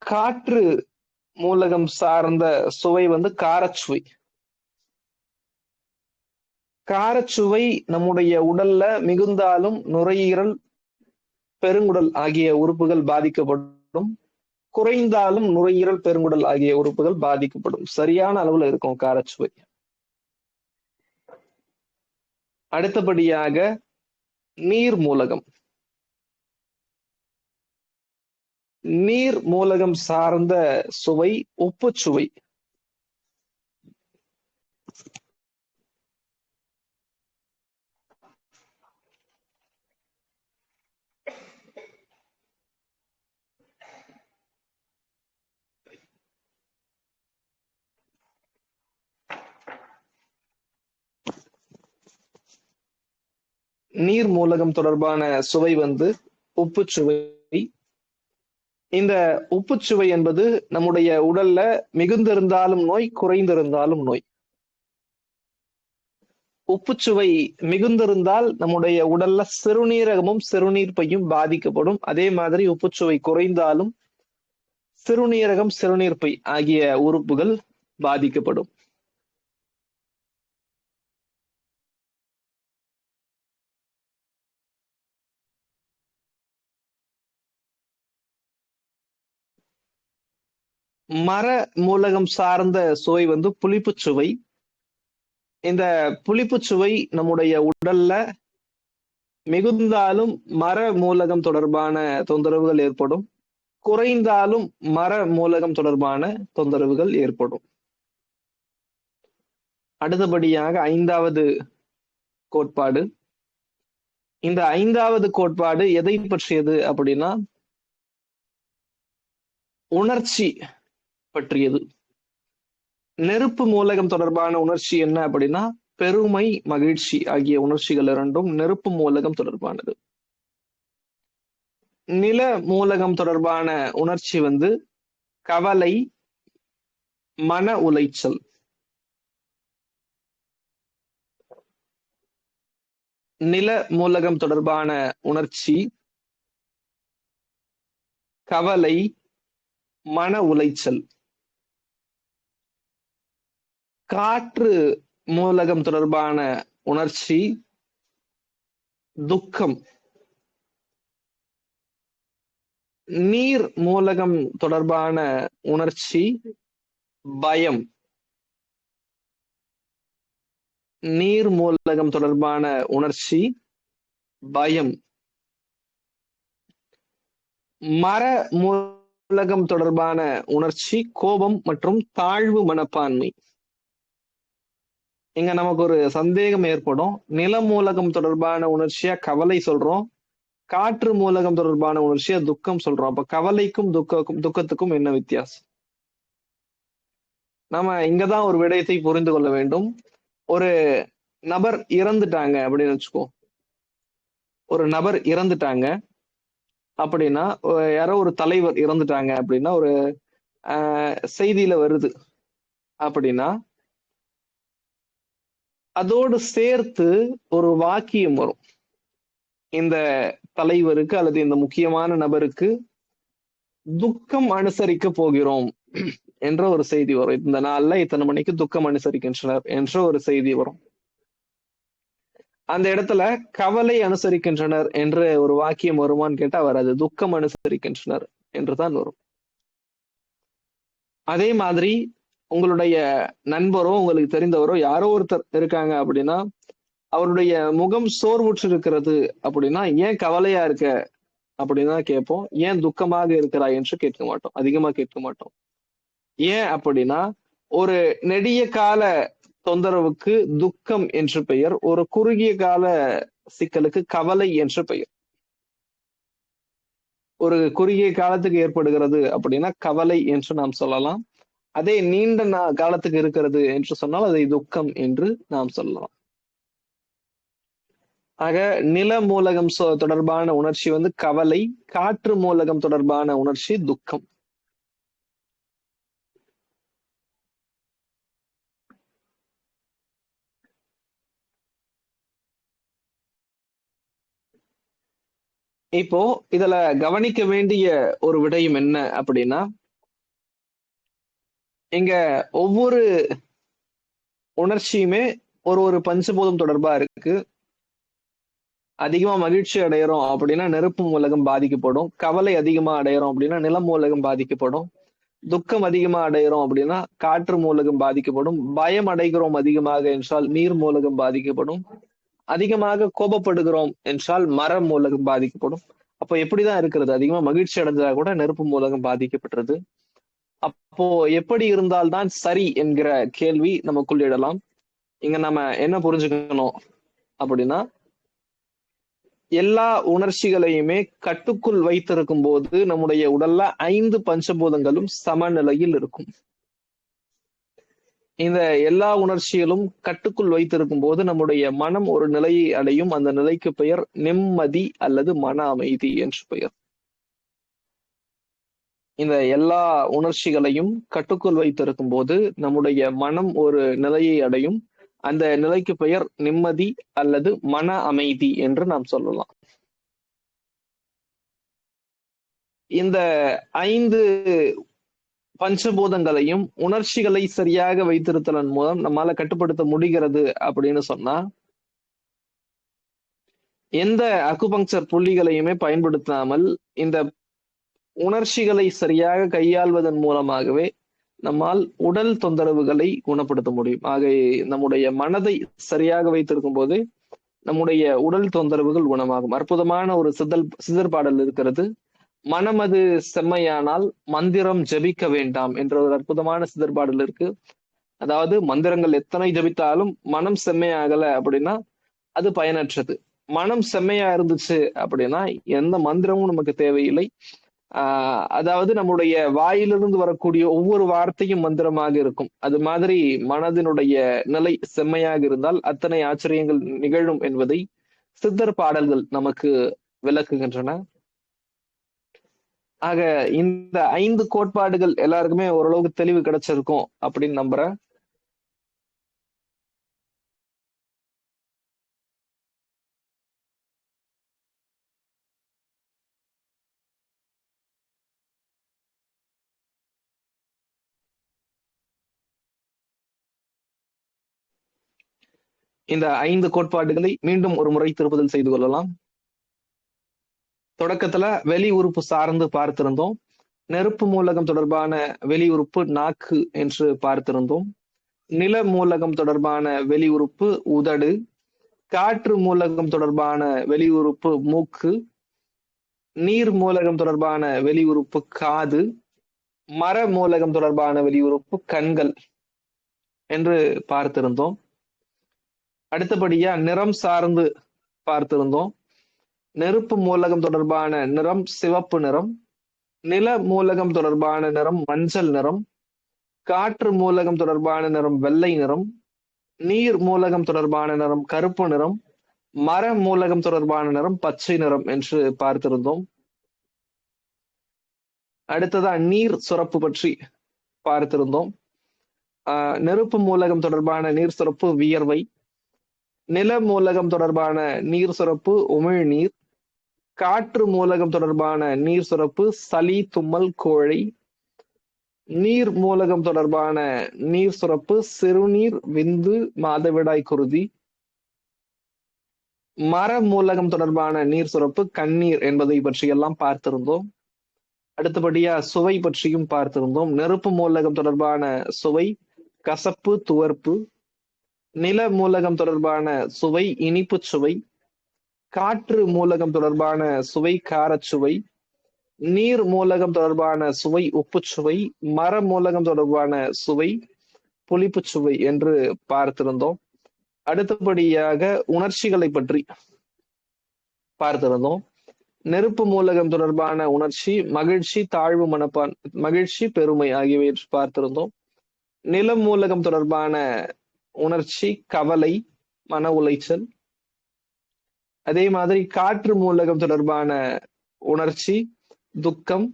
காற்று மூலகம் சார்ந்த சுவை காரச்சுவை. காரச்சுவை நம்முடைய உடல்ல மிகுந்தாலும் நுரையீரல், பெருங்குடல் ஆகிய உறுப்புகள் பாதிக்கப்படும், குறைந்தாலும் நுரையீரல், பெருங்குடல் ஆகிய உறுப்புகள் பாதிக்கப்படும். சரியான அளவுல இருக்கும் காரச்சுவை. அடுத்தபடியாக நீர் மூலகம். நீர் மூலகம் சார்ந்த சுவை உப்பு சுவை. நீர் மூலகம் தொடர்பான சுவை உப்பு சுவை. இந்த உப்புச்சுவை என்பது நம்முடைய உடல்ல மிகுந்திருந்தாலும் நோய், குறைந்திருந்தாலும் நோய். உப்புச்சுவை மிகுந்திருந்தால் நம்முடைய உடல்ல சிறுநீரகமும் சிறுநீர்ப்பையும் பாதிக்கப்படும். அதே மாதிரி உப்புச்சுவை குறைந்தாலும் சிறுநீரகம், சிறுநீர்ப்பை ஆகிய உறுப்புகள் பாதிக்கப்படும். மர மூலகம் சார்ந்த சுவை புளிப்பு சுவை. இந்த புளிப்பு சுவை நம்முடைய உடல்ல மிகுந்தாலும் மர மூலகம் தொடர்பான தொந்தரவுகள் ஏற்படும், குறைந்தாலும் மர மூலகம் தொடர்பான தொந்தரவுகள் ஏற்படும். அடுத்தபடியாக 5வது கோட்பாடு. இந்த 5வது கோட்பாடு எதை பற்றியது அப்படின்னா உணர்ச்சி பற்றியது. நெருப்பு மூலகம் தொடர்பான உணர்ச்சி என்ன அப்படின்னா பெருமை, மகிழ்ச்சி ஆகிய உணர்ச்சிகள் இரண்டும் நெருப்பு மூலகம் தொடர்பானது. நில மூலகம் தொடர்பான உணர்ச்சி கவலை, மன உளைச்சல். நில மூலகம் தொடர்பான உணர்ச்சி கவலை, மன உளைச்சல். காற்று மூலகம் தொடர்பான உணர்ச்சி துக்கம். நீர் மூலகம் தொடர்பான உணர்ச்சி பயம். நீர் மூலகம் தொடர்பான உணர்ச்சி பயம். மர மூலகம் தொடர்பான உணர்ச்சி கோபம் மற்றும் தாழ்வு மனப்பான்மை. இங்க நமக்கு ஒரு சந்தேகம் ஏற்படும். நில மூலகம் தொடர்பான உணர்ச்சியா கவலை சொல்றோம், காற்று மூலகம் தொடர்பான உணர்ச்சியா துக்கம் சொல்றோம். அப்ப கவலைக்கும் துக்கத்துக்கும் என்ன வித்தியாசம்? நாம இங்கதான் ஒரு விடயத்தை புரிந்து கொள்ள வேண்டும். ஒரு நபர் இறந்துட்டாங்க அப்படின்னு வச்சுக்கோ. ஒரு நபர் இறந்துட்டாங்க அப்படின்னா, யாரோ ஒரு தலைவர் இறந்துட்டாங்க அப்படின்னா ஒரு செய்தியில வருது அப்படின்னா, அதோடு சேர்த்து ஒரு வாக்கியம் வரும். இந்த தலைவருக்கு அல்லது இந்த முக்கியமான நபருக்கு துக்கம் அனுசரிக்க போகிறோம் என்ற ஒரு செய்தி வரும். இந்த நாள்ல இத்தனை மணிக்கு துக்கம் அனுசரிக்கின்றனர் என்ற ஒரு செய்தி வரும். அந்த இடத்துல கவலை அனுசரிக்கின்றனர் என்ற ஒரு வாக்கியம் வருமான்னு கேட்டா வராது. துக்கம் அனுசரிக்கின்றனர் என்றுதான் வரும். அதே மாதிரி உங்களுடைய நண்பரோ உங்களுக்கு தெரிந்தவரோ யாரோ ஒருத்தர் இருக்காங்க அப்படின்னா, அவருடைய முகம் சோர்வுற்று இருக்கிறது அப்படின்னா, ஏன் கவலையா இருக்க அப்படின்னு தான் கேட்போம். ஏன் துக்கமாக இருக்கிறாய் என்று கேட்க மாட்டோம். அதிகமா கேட்க மாட்டோம். ஏன் அப்படின்னா, ஒரு நெடிய கால தொந்தரவுக்கு துக்கம் என்று பெயர், ஒரு குறுகிய கால சிக்கலுக்கு கவலை என்று பெயர். ஒரு குறுகிய காலத்துக்கு ஏற்படுகிறது அப்படின்னா கவலை என்று நாம் சொல்லலாம். அதே நீண்ட காலத்துக்கு இருக்கிறது என்று சொன்னால் அதை துக்கம் என்று நாம் சொல்லலாம். ஆக நில மூலகம் தொடர்பான உணர்ச்சி வந்து கவலை, காற்று மூலகம் தொடர்பான உணர்ச்சி துக்கம். இப்போ இதுல கவனிக்க வேண்டிய ஒரு விடயம் என்ன அப்படின்னா, இங்க ஒவ்வொரு உணர்ச்சியுமே ஒரு பஞ்சபூதம் தொடர்பா இருக்கு. அதிகமா மகிழ்ச்சி அடையிறோம் அப்படின்னா நெருப்பு மூலகம் பாதிக்கப்படும். கவலை அதிகமா அடையிறோம் அப்படின்னா நிலம் மூலகம் பாதிக்கப்படும். துக்கம் அதிகமா அடைகிறோம் அப்படின்னா காற்று மூலகம் பாதிக்கப்படும். பயம் அடைகிறோம் அதிகமாக என்றால் நீர் மூலகம் பாதிக்கப்படும். அதிகமாக கோபப்படுகிறோம் என்றால் மரம் மூலகம் பாதிக்கப்படும். அப்போ எப்படிதான் இருக்கிறது? அதிகமா மகிழ்ச்சி அடைஞ்சா கூட நெருப்பு மூலகம் பாதிக்கப்பட்டது. அப்போ எப்படி இருந்தால்தான் சரி என்கிற கேள்வி நமக்குள் இடலாம். இங்க நம்ம என்ன புரிஞ்சுக்கணும் அப்படின்னா, எல்லா உணர்ச்சிகளையுமே கட்டுக்குள் வைத்திருக்கும் போது நம்முடைய உடல்ல 5 பஞ்சபூதங்களும் சமநிலையில் இருக்கும். இந்த எல்லா உணர்ச்சிகளும் கட்டுக்குள் வைத்திருக்கும் போது நம்முடைய மனம் ஒரு நிலையை அடையும். அந்த நிலைக்கு பெயர் நிம்மதி அல்லது மன அமைதி என்று பெயர். இந்த எல்லா உணர்ச்சிகளையும் கட்டுக்குள் வைத்திருக்கும் போது நம்முடைய மனம் ஒரு நிலையை அடையும். அந்த நிலைக்கு பெயர் நிம்மதி அல்லது மன அமைதி என்று நாம் சொல்லலாம். இந்த 5 பஞ்சபூதங்களையும் உணர்ச்சிகளை சரியாக வைத்திருத்தலன் மூலம் நம்மால கட்டுப்படுத்த முடிகிறது அப்படின்னு சொன்னா, எந்த அக்குபங்சர் புள்ளிகளையுமே பயன்படுத்தாமல் இந்த உணர்ச்சிகளை சரியாக கையாள்வதன் மூலமாகவே நம்மால் உடல் தொந்தரவுகளை குணப்படுத்த முடியும். ஆக நம்முடைய மனதை சரியாக வைத்திருக்கும் போது நம்முடைய உடல் தொந்தரவுகள் குணமாகும். அற்புதமான ஒரு சிதற்பாடல் இருக்கிறது. மனமது செம்மையானால் மந்திரம் ஜபிக்க வேண்டாம் என்ற ஒரு அற்புதமான சிதற்பாடல் இருக்கு. அதாவது மந்திரங்கள் எத்தனை ஜபித்தாலும் மனம் செம்மையாகல அப்படின்னா அது பயனற்றது. மனம் செம்மையா இருந்துச்சு அப்படின்னா எந்த மந்திரமும் நமக்கு தேவையில்லை. அதாவது நம்முடைய வாயிலிருந்து வரக்கூடிய ஒவ்வொரு வார்த்தையும் மந்திரமாக இருக்கும். அது மாதிரி மனதினுடைய நிலை செம்மையாக இருந்தால் அத்தனை ஆச்சரியங்கள் நிகழும் என்பதை சித்தர் பாடல்கள் நமக்கு விளக்குகின்றன. ஆக இந்த 5 கோட்பாடுகள் எல்லாருக்குமே ஓரளவுக்கு தெளிவு கிடைச்சிருக்கும் அப்படின்னு நம்புறேன். இந்த 5 கோட்பாடுகளை மீண்டும் ஒரு முறை திருப்புதல் செய்து கொள்ளலாம். தொடக்கத்துல வெளி உறுப்பு சார்ந்து பார்த்திருந்தோம். நெருப்பு மூலகம் தொடர்பான வெளி உறுப்பு நாக்கு என்று பார்த்திருந்தோம். நில மூலகம் தொடர்பான வெளி உறுப்பு உதடு. காற்று மூலகம் தொடர்பான வெளி உறுப்பு மூக்கு. நீர் மூலகம் தொடர்பான வெளி உறுப்பு காது, மர மூலகம் தொடர்பான வெளி உறுப்பு கண்கள் என்று பார்த்திருந்தோம். அடுத்தபடியா நிறம் சார்ந்து பார்த்திருந்தோம். நெருப்பு மூலகம் தொடர்பான நிறம் சிவப்பு நிறம், நில மூலகம் தொடர்பான நிறம் மஞ்சள் நிறம், காற்று மூலகம் தொடர்பான நிறம் வெள்ளை நிறம், நீர் மூலகம் தொடர்பான நிறம் கருப்பு நிறம், மர மூலகம் தொடர்பான நிறம் பச்சை நிறம் என்று பார்த்திருந்தோம். அடுத்ததா நீர் சுரப்பு பற்றி பார்த்திருந்தோம். நெருப்பு மூலகம் தொடர்பான நீர் சுரப்பு வியர்வை, நில மூலகம் தொடர்பான நீர் சுரப்பு உமிழ்நீர், காற்று மூலகம் தொடர்பான நீர் சுரப்பு சளி தும்மல் கோழை, நீர் மூலகம் தொடர்பான நீர் சுரப்பு சிறுநீர் விந்து மாதவிடாய் குருதி, மர மூலகம் தொடர்பான நீர் சுரப்பு கண்ணீர் என்பதை பற்றியெல்லாம் பார்த்திருந்தோம். அடுத்தபடியா சுவை பற்றியும் பார்த்திருந்தோம். நெருப்பு மூலகம் தொடர்பான சுவை கசப்பு துவர்ப்பு, நில மூலகம் தொடர்பான சுவை இனிப்பு சுவை, காற்று மூலகம் தொடர்பான சுவை காரச்சுவை, நீர் மூலகம் தொடர்பான சுவை உப்புச்சுவை, மர மூலகம் தொடர்பான சுவை புளிப்பு சுவை என்று பார்த்திருந்தோம். அடுத்தபடியாக உணர்ச்சிகளை பற்றி பார்த்திருந்தோம். நெருப்பு மூலகம் தொடர்பான உணர்ச்சி மகிழ்ச்சி தாழ்வு மனப்பான் மகிழ்ச்சி பெருமை ஆகியவை பார்த்திருந்தோம். நில மூலகம் தொடர்பான உணர்ச்சி கவலை மன உளைச்சல். அதே மாதிரி காற்று மூலகம் தொடர்பான உணர்ச்சி துக்கம்,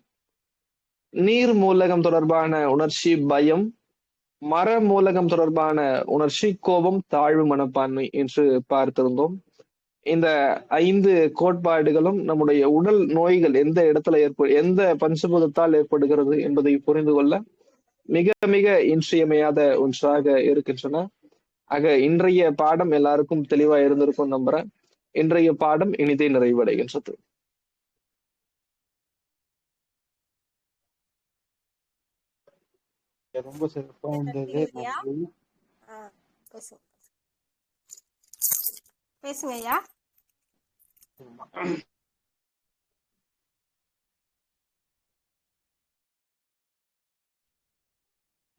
நீர் மூலகம் தொடர்பான உணர்ச்சி பயம், மர மூலகம் தொடர்பான உணர்ச்சி கோபம் தாழ்வு மனப்பான்மை என்று பார்த்திருந்தோம். இந்த 5 கோட்பாடுகளும் நம்முடைய உடல் நோய்கள் எந்த இடத்துல எந்த பஞ்சபூதத்தால் ஏற்படுகிறது என்பதை புரிந்து கொள்ள மிக மிக இன்றியமையாத ஒன்றாக இருக்கின்றன. ஆக இன்றைய பாடம் எல்லாருக்கும் தெளிவா இருந்திருக்கும் நம்புறேன். இன்றைய பாடம் இனிதே நிறைவடைகின்றது. ரொம்ப சிறப்பா இருந்தது. நன்றி. பேசுங்க ஐயா.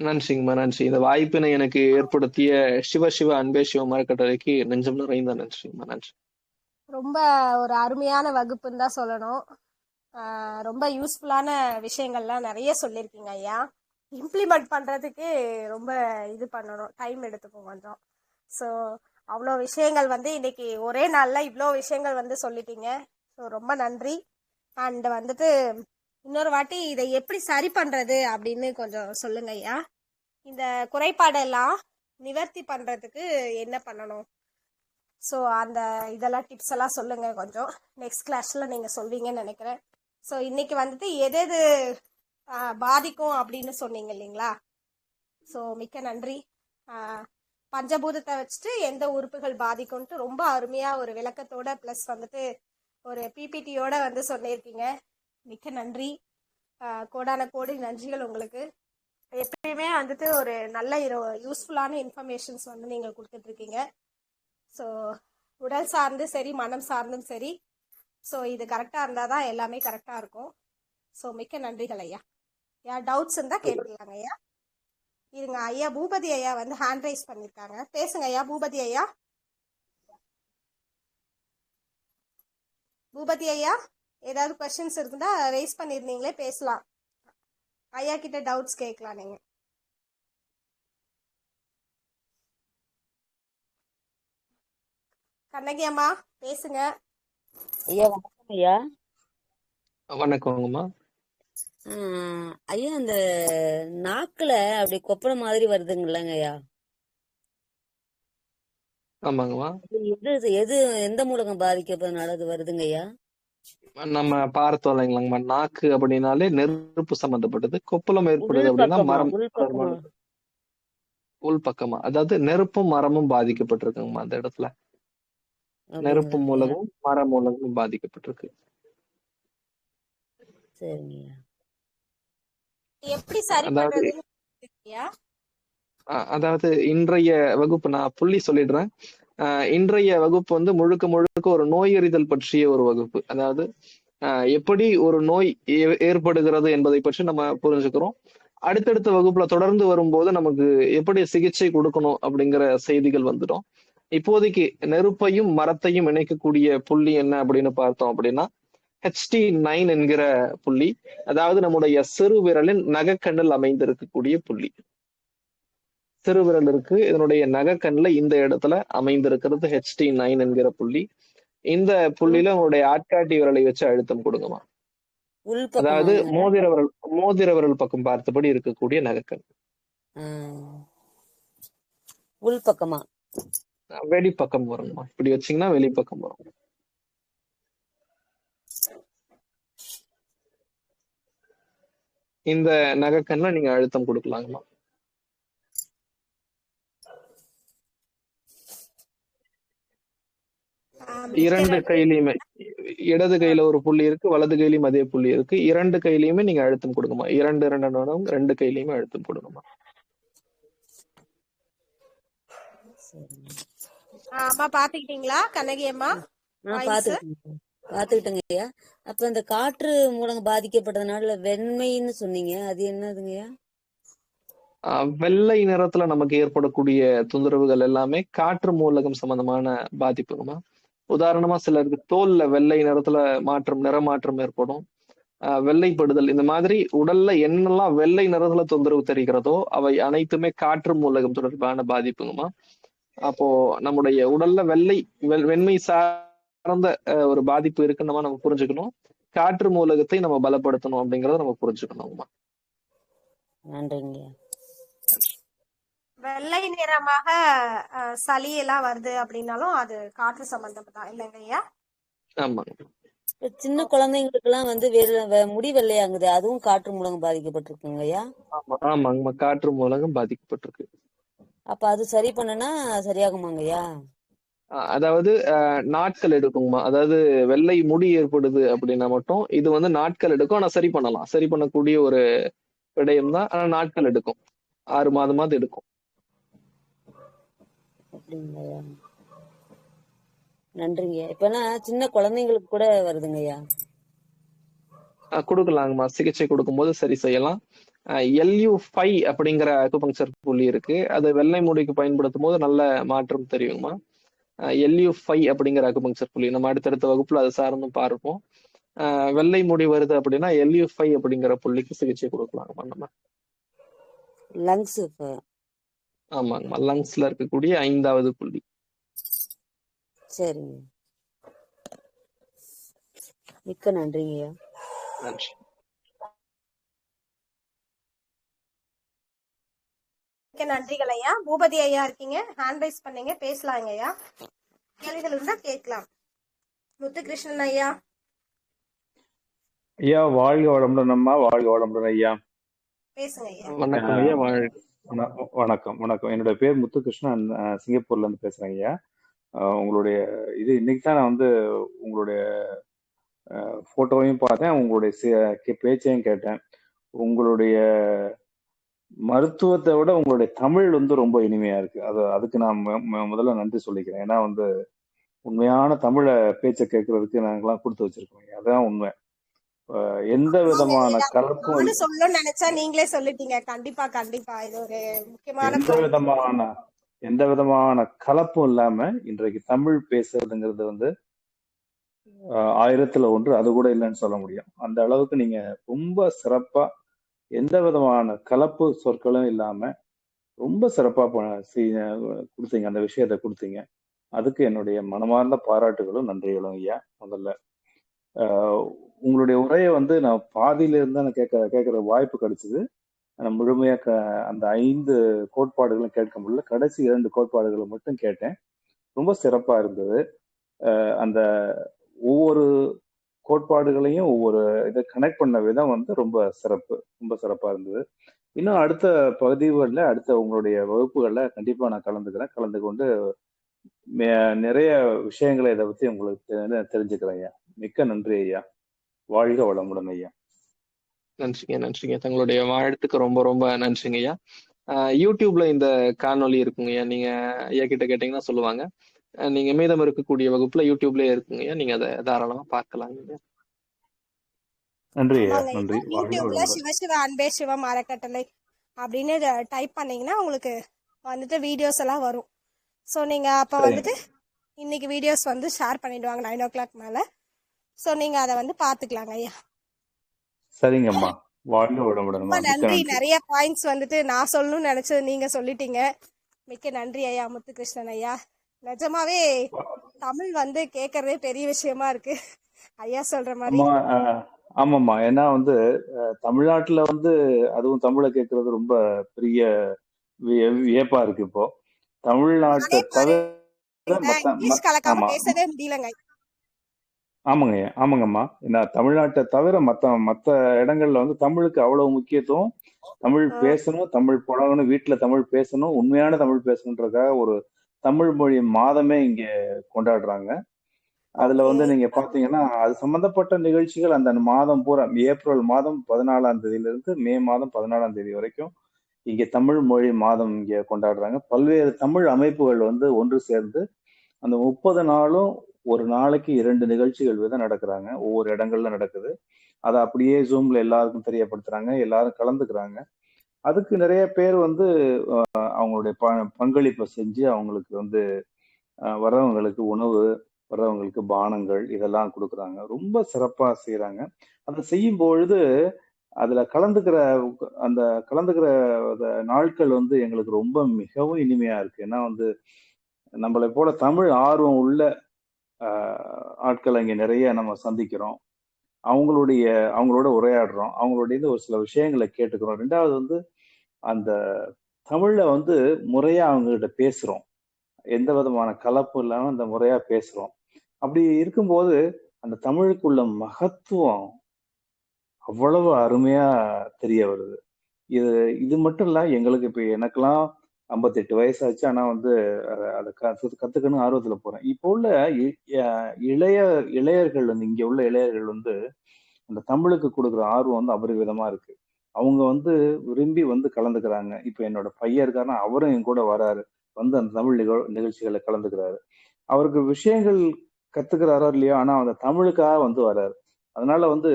நன்றிங்கம்மா, நன்றி. இந்த வாய்ப்பினை எனக்கு ஏற்படுத்திய சிவ அன்பே சிவம் அறக்கட்டளைக்கு நெஞ்சம் நிறைந்த நன்றிங்கம்மா, நன்றி. ரொம்ப ஒரு அருமையான வகுப்புன்னு தான் சொல்லணும். ரொம்ப யூஸ்ஃபுல்லான விஷயங்கள்லாம் நிறைய சொல்லியிருக்கீங்க ஐயா. இம்ப்ளிமெண்ட் பண்ணுறதுக்கு ரொம்ப இது பண்ணணும், டைம் எடுத்துக்கும் கொஞ்சம். ஸோ அவ்வளோ விஷயங்கள் இன்னைக்கு ஒரே நாளில் இவ்வளோ விஷயங்கள் சொல்லிட்டீங்க. ஸோ ரொம்ப நன்றி. அண்ட் இன்னொரு வாட்டி இதை எப்படி சரி பண்ணுறது அப்படின்னு கொஞ்சம் சொல்லுங்க ஐயா. இந்த குறைபாடெல்லாம் நிவர்த்தி பண்ணுறதுக்கு என்ன பண்ணணும்? ஸோ அந்த இதெல்லாம் டிப்ஸ் எல்லாம் சொல்லுங்க கொஞ்சம். நெக்ஸ்ட் கிளாஸில் நீங்கள் சொல்வீங்கன்னு நினைக்கிறேன். ஸோ இன்னைக்கு எது எது பாதிக்கும் அப்படின்னு சொன்னீங்க இல்லைங்களா? ஸோ மிக்க நன்றி. பஞ்சபூதத்தை வச்சுட்டு எந்த உறுப்புகள் பாதிக்கும்ட்டு ரொம்ப அருமையாக ஒரு விளக்கத்தோட ப்ளஸ் ஒரு பிபிடியோட சொல்லியிருக்கீங்க. மிக்க நன்றி. கோடான கோடி நன்றிகள் உங்களுக்கு. எப்பயுமே ஒரு நல்ல யூஸ்ஃபுல்லான இன்ஃபர்மேஷன்ஸ் நீங்கள் கொடுத்துட்ருக்கீங்க. ஸோ உடல் சார்ந்து சரி மனம் சார்ந்தும் சரி, ஸோ இது கரெக்டாக இருந்தால் தான் எல்லாமே கரெக்டாக இருக்கும். ஸோ மிக்க நன்றிகள் ஐயா. டவுட்ஸ் இருந்தால் கேட்டுக்கலாங்க ஐயா. இருங்க ஐயா, பூபதி ஐயா ஹேண்ட் ரைஸ் பண்ணியிருக்காங்க. பேசுங்க ஐயா. பூபதி ஐயா, பூபதி ஐயா, ஏதாவது கொஸ்டின்ஸ் இருக்குதா ரைஸ் பண்ணியிருந்தீங்களே, பேசலாம். ஐயா கிட்ட டவுட்ஸ் கேட்கலாம் நீங்க. கண்ணகி அம்மா பேசுங்க. ஐயா வணக்கம் ஐயா. வணக்கங்கம்மா. ஐயா அந்த நாக்குல அப்படி கொப்பள மாதிரி வருதுங்கல்லங்க ஐயா? ஆமாங்கம்மா. எது எது எந்த மூலகம் பாதிக்கப்பதனால அது வருதுங்க ஐயா? நம்ம பார்த்தோம் இல்லைங்களாங்கம்மா, நாக்கு அப்படின்னாலே நெருப்பு சம்பந்தப்பட்டது. கொப்பளம் ஏற்படுது அப்படின்னா மரம் உள் பக்கமா, அதாவது நெருப்பும் மரமும் பாதிக்கப்பட்டிருக்குங்கம்மா. அந்த இடத்துல நெருப்பு மூலமும் மர மூலமும் பாதிக்கப்பட்டிருக்கு. சரிங்க. எப்படி சரி பண்றது? அதாவது இன்றைய வகுப்பு நான் புள்ளி சொல்லிடுறேன். இன்றைய வகுப்பு முழுக்க முழுக்க ஒரு நோயறிதல் பற்றிய ஒரு வகுப்பு. அதாவது எப்படி ஒரு நோய் ஏற்படுகிறது என்பதை பற்றி நம்ம புரிஞ்சுக்கிறோம். அடுத்தடுத்த வகுப்புல தொடர்ந்து வரும்போது நமக்கு எப்படி சிகிச்சை கொடுக்கணும் அப்படிங்கிற செய்திகள் வந்துடும். இப்போதைக்கு நெருப்பையும் மரத்தையும் இணைக்கக்கூடிய புள்ளி என்ன அப்படின்னு பார்த்தோம் அப்படின்னா HT9 என்கிற புள்ளி, அதாவது நம்முடைய சிறுவிரலின் நகக்கண்ணில் அமைந்திருக்கக்கூடிய புள்ளி. சிறுவிரல் இருக்கு, இதனுடைய நகக்கண்ணில் இந்த இடத்துல அமைந்திருக்கிறது HT9 என்கிற புள்ளி. இந்த புள்ளியில உங்களுடைய ஆட்காட்டி விரலை வச்சு அழுத்தம் கொடுங்கம்மா. அதாவது மோதிர விரல் பக்கம் பார்த்தபடி இருக்கக்கூடிய நகக்கண். உள் பக்கமா? வெளிப்பக்கம் வருங்கம்மா. இப்படி வச்சீங்கன்னா வெளிப்பக்கம் வரும். இந்த நகக்கண்ல நீங்க அழுத்தம் கொடுக்கலாங்கம்மா. இரண்டு கையிலயுமே, இடது கையில ஒரு புள்ளி இருக்கு, வலது கையிலயும் அதே புள்ளி இருக்கு. இரண்டு கையிலயுமே நீங்க அழுத்தம் கொடுங்கம்மா. ரெண்டு கையிலயுமே அழுத்தம் கொடுங்கம்மா. அம்மா பாத்துக்கிட்டீங்களா கண்ணகி அம்மா? பாத்துக்கிட்டேங்க ஐயா. அப்ப இந்த காற்று மூலம் பாதிக்கப்பட்டதுனால வெண்மைன்னு சொன்னீங்க, அது என்னதுங்கய்யா? வெள்ளை நிறத்துல நமக்கு ஏற்படக்கூடிய தொந்தரவுகள் எல்லாமே காற்று மூலகம் சம்பந்தமான பாதிப்புங்கம்மா. உதாரணமா சிலருக்கு தோல்ல வெள்ளை நிறத்துல நிறமாற்றம் ஏற்படும், வெள்ளைப்படுதல், இந்த மாதிரி உடல்ல என்னெல்லாம் வெள்ளை நிறத்துல தொந்தரவு தெரிகிறதோ அவை அனைத்துமே காற்று மூலகம் தொடர்பான பாதிப்புங்கம்மா. அப்போ நம்முடைய உடல்ல வெண்மை சார்ந்த ஒரு பாதிப்பு இருக்குன்னு நம்ம புரிஞ்சுக்கணும். காற்று மூலகத்தை நம்ம பலப்படுத்தணும் அப்படிங்கறத நம்ம புரிஞ்சுக்கணும்மா. நன்றிங்க. வெள்ளை நிறமாக சளி எல்லாம் வருது அப்படின்னாலும் அது காற்று சம்பந்தம் தான் இல்லைங்க ஐயா? ஆமாங்க. சின்ன குழந்தைங்களுக்கு எல்லாம் வந்து முடி வெள்ளையாங்குது, அதுவும் காற்று மூலம் பாதிக்கப்பட்டிருக்குங்க ஐயா? ஆமாங்கம்மா, காற்று மூலகம் பாதிக்கப்பட்டிருக்கு. அப்ப அது சரி பண்ணனா சரியாகுமாங்க ஐயா? அதாவது நாட்கள் எடுக்குங்கம்மா. அதாவது வெள்ளை முடி ஏற்படுது அப்படின்னா மட்டும் இது வந்து நாட்கள் எடுக்கும். ஆனா சரி பண்ணலாம். சரி பண்ணக்கூடிய ஒரு விடயம் தான். ஆனா நாட்கள் எடுக்கும். 6 மாதமாவது எடுக்கும். அப்படிங்களா? நன்றிங்க. இப்பெல்லாம் சின்ன குழந்தைங்களுக்கு கூட வருதுங்க ஐயா? கொடுக்கலாங்கம்மா. சிகிச்சை கொடுக்கும்போது சரி செய்யலாம். LU5 அப்படிங்கிற அக்குபங்சர் புள்ளி இருக்கு. அது வெள்ளை முடிக்கு பயன்படுத்தும் போது நல்ல மாற்றம் தெரியுங்கம்மா. LU5 அப்படிங்கிற அக்குபங்சர் புள்ளி நம்ம அடுத்தடுத்த வகுப்புல அதை சார்ந்தும் பார்ப்போம். வெள்ளை முடி வருது அப்படின்னா LU5 அப்படிங்கிற புள்ளிக்கு சிகிச்சை கொடுக்கலாங்கம்மா நம்ம. லங்ஸ்? ஆமாங்கம்மா, லங்ஸ்ல இருக்கக்கூடிய 5வது புள்ளி. சரிங்க, மிக்க நன்றிங்க. நன்றி. நன்றிகள் ஐயா. பூபதி ஐயா இருக்கீங்க, ஹேண்ட் ரைஸ் பண்ணீங்க, பேசலாங்க ஐயா. கேள்விகள் இருந்தா கேட்கலாம். முத்துகிருஷ்ணன் ஐயா. ஐயா வாழ்க வளமுடன் அம்மா. வாழ்க வளமுடன் ஐயா. பேசுங்க ஐயா. வணக்கம் ஐயா. வணக்கம் வணக்கம். என்னுடைய பேர் முத்துகிருஷ்ணன், சிங்கப்பூர்ல இருந்து பேசுறேன் ஐயா. உங்களுடைய இன்னைக்கு தான் நான் வந்து உங்களுடைய போட்டோவையும் பார்த்தேன், உங்களுடைய பேச்சையும் கேட்டேன். உங்களுடைய மருத்துவத்தை விட உங்களுடைய தமிழ் வந்து ரொம்ப இனிமையா இருக்கு. அதுக்கு நான் முதல்ல நன்றி சொல்லிக்கிறேன். ஏன்னா வந்து உண்மையான தமிழ பேச்சை கேட்கறதுக்கு நாங்கெல்லாம் கொடுத்து வச்சிருக்கோம். அதான் உண்மை. எந்த விதமான கலப்பும் சொல்லணும்னு நினைச்சா நீங்களே சொல்லிட்டீங்க. கண்டிப்பா கண்டிப்பா இது ஒரு முக்கியமான எந்த விதமான கலப்பும் இல்லாம இன்றைக்கு தமிழ் பேசுறதுங்கிறது வந்து 1000ல் 1, அது கூட இல்லைன்னு சொல்ல முடியும். அந்த அளவுக்கு நீங்க ரொம்ப சிறப்பா, எந்த விதமான கலப்பு சொற்களும் இல்லாம ரொம்ப சிறப்பா கொடுத்தீங்க, அந்த விஷயத்த கொடுத்தீங்க. அதுக்கு என்னுடைய மனமார்ந்த பாராட்டுகளும் நன்றிகளும் ஐயா. முதல்ல உங்களுடைய உரையை வந்து நான் பாதியில இருந்து நான் கேட்கற வாய்ப்பு கிடைச்சது. முழுமையா அந்த 5 கோட்பாடுகளும் கேட்க முடியல. கடைசி 2 கோட்பாடுகளை மட்டும் கேட்டேன். ரொம்ப சிறப்பா இருந்தது. அந்த ஒவ்வொரு கோட்பாடுகளையும் ஒவ்வொரு இதை கனெக்ட் பண்ண விதம் வந்து ரொம்ப சிறப்பா இருந்தது. இன்னும் அடுத்த பதிவுகள்ல, அடுத்த உங்களுடைய வகுப்புகள்ல கண்டிப்பா நான் கலந்து கொண்டு நிறைய விஷயங்களை இதை பத்தி உங்களுக்கு தெரிஞ்சுக்கிறேன் ஐயா. மிக்க நன்றி ஐயா. வாழ்க வளமுடன் ஐயா. நன்றிங்க. தங்களுடைய வாழ்த்துக்கு ரொம்ப ரொம்ப நன்றிங்க ஐயா. யூடியூப்ல இந்த காணொலி இருக்குங்க ஐயா. நீங்க ஐயா கிட்ட கேட்டீங்கன்னா சொல்லுவாங்க. நீங்க மீதம் இருக்கக்கூடிய வகுப்புல யூடியூப்லயே இருக்குங்க ஐயா. நீங்க அதை தாராளமா பார்க்கலாங்க. நன்றி ஐயா, ஆமாங்க ஐயா. நன்றி. வாழ்க யூடியூப்ல வளமுடன். சிவசிவ அன்பே சிவம் அறக்கட்டளை அப்படின்னு டைப் பண்ணீங்கன்னா உங்களுக்கு வந்துட்டு வீடியோஸ் எல்லாம் வரும். ஸோ நீங்க அப்ப சரிங்க வந்துட்டு இன்னைக்கு வீடியோஸ் வந்து ஷேர் பண்ணிடுவாங்க 9 o'clock மேல. ஸோ நீங்க அதை வந்து பாத்துக்கலாங்க ஐயா. சரிங்கம்மா. வாழ்க ரொம்ப வளமுடன்மா. மிக்க நன்றி. நன்றி. நிறைய பாயிண்ட்ஸ் வந்துட்டு நான் சொல்லணும்னு நினைச்சது நீங்க சொல்லிட்டீங்க. மிக்க நன்றி ஐயா முத்துகிருஷ்ணன் ஐயா. நிஜமாவே தமிழ் வந்து கேட்கறதே பெரிய விஷயமா இருக்கு ஐயா சொல்ற மாதிரி. அம்மா ஆமாம்மா. ஏன்னா வந்து தமிழ்நாட்டுல வந்து அதுவும் தமிழை கேட்கறது ரொம்ப பெரிய வியப்பா இருக்கு இப்போ. தமிழ்நாட்டை நானே தவிர மத்த இங்கிலீஷ் கலக்காம ஆமா பேசவே முடியலங்க. ஆமாங்க ஆமாங்கம்மா. ஏன்னா தமிழ்நாட்டை தவிர மத்த இடங்கள்ல வந்து தமிழுக்கு அவ்வளவு முக்கியத்துவம். தமிழ் பேசணும், தமிழ் பழகணும், வீட்டுல தமிழ் பேசணும், உண்மையான தமிழ் பேசணுன்றதுக்காக ஒரு தமிழ் மொழி மாதமே இங்க கொண்டாடுறாங்க. அதுல ஓகே. வந்து நீங்க பாத்தீங்கன்னா அது சம்பந்தப்பட்ட நிகழ்ச்சிகள் அந்த மாதம் பூரா ஏப்ரல் மாதம் 14ஆம் தேதியிலிருந்து மே மாதம் 14ஆம் தேதி வரைக்கும் இங்க தமிழ் மொழி மாதம் இங்க கொண்டாடுறாங்க. பல்வேறு தமிழ் அமைப்புகள் வந்து ஒன்று சேர்ந்து அந்த 30 நாளும் ஒரு நாளைக்கு 2 நிகழ்ச்சிகள் வீதம் நடக்கிறாங்க. ஒவ்வொரு இடங்கள்ல நடக்குது. அதை அப்படியே ஜூம்ல எல்லாருக்கும் தெரியப்படுத்துறாங்க. எல்லாரும் கலந்துக்கிறாங்க. அதுக்கு நிறைய பேர் வந்து அவங்களுடைய பங்களிப்பை செஞ்சு அவங்களுக்கு வந்து வர்றவங்களுக்கு உணவு, வர்றவங்களுக்கு பானங்கள் இதெல்லாம் கொடுக்குறாங்க. ரொம்ப சிறப்பா செய்யறாங்க. அதை செய்யும் பொழுது அதுல அந்த கலந்துக்கிற நாட்கள் வந்து எங்களுக்கு ரொம்ப மிகவும் இனிமையா இருக்கு. ஏன்னா வந்து நம்மளை போல தமிழ் ஆர்வம் உள்ள ஆட்களை இங்க நிறைய நம்ம சந்திக்கிறோம். அவங்களோட உரையாடுறோம். அவங்களுடைய ஒரு சில விஷயங்களை கேட்டுக்கிறோம். 2வது வந்து அந்த தமிழ்ல வந்து முறையா அவங்க கிட்ட பேசுறோம். எந்த விதமான கலப்பும் இல்லாம அந்த முறையா பேசுறோம். அப்படி இருக்கும்போது அந்த தமிழுக்குள்ள மகத்துவம் அவ்வளவு அருமையா தெரிய வருது. இது இது மட்டும் இல்ல, எங்களுக்கு இப்ப எனக்கெல்லாம் 58 வயசாச்சு. ஆனா வந்து அதை கத்துக்கணும் ஆர்வத்துல போறேன். இப்போ உள்ள இளையர்கள் வந்து இங்க உள்ள இளையர்கள் வந்து அந்த தமிழுக்கு கொடுக்குற ஆர்வம் வந்து அபரிவிதமா இருக்கு. அவங்க வந்து விரும்பி வந்து கலந்துக்கிறாங்க. இப்ப என்னோட பையன் இருக்காருன்னா அவரும் என் கூட வராரு. வந்து அந்த தமிழ் நிகழ்ச்சிகளை கலந்துக்கிறாரு. அவருக்கு விஷயங்கள் கத்துக்கிறாரோ இல்லையோ, ஆனா அந்த தமிழுக்காக வந்து வராரு. அதனால வந்து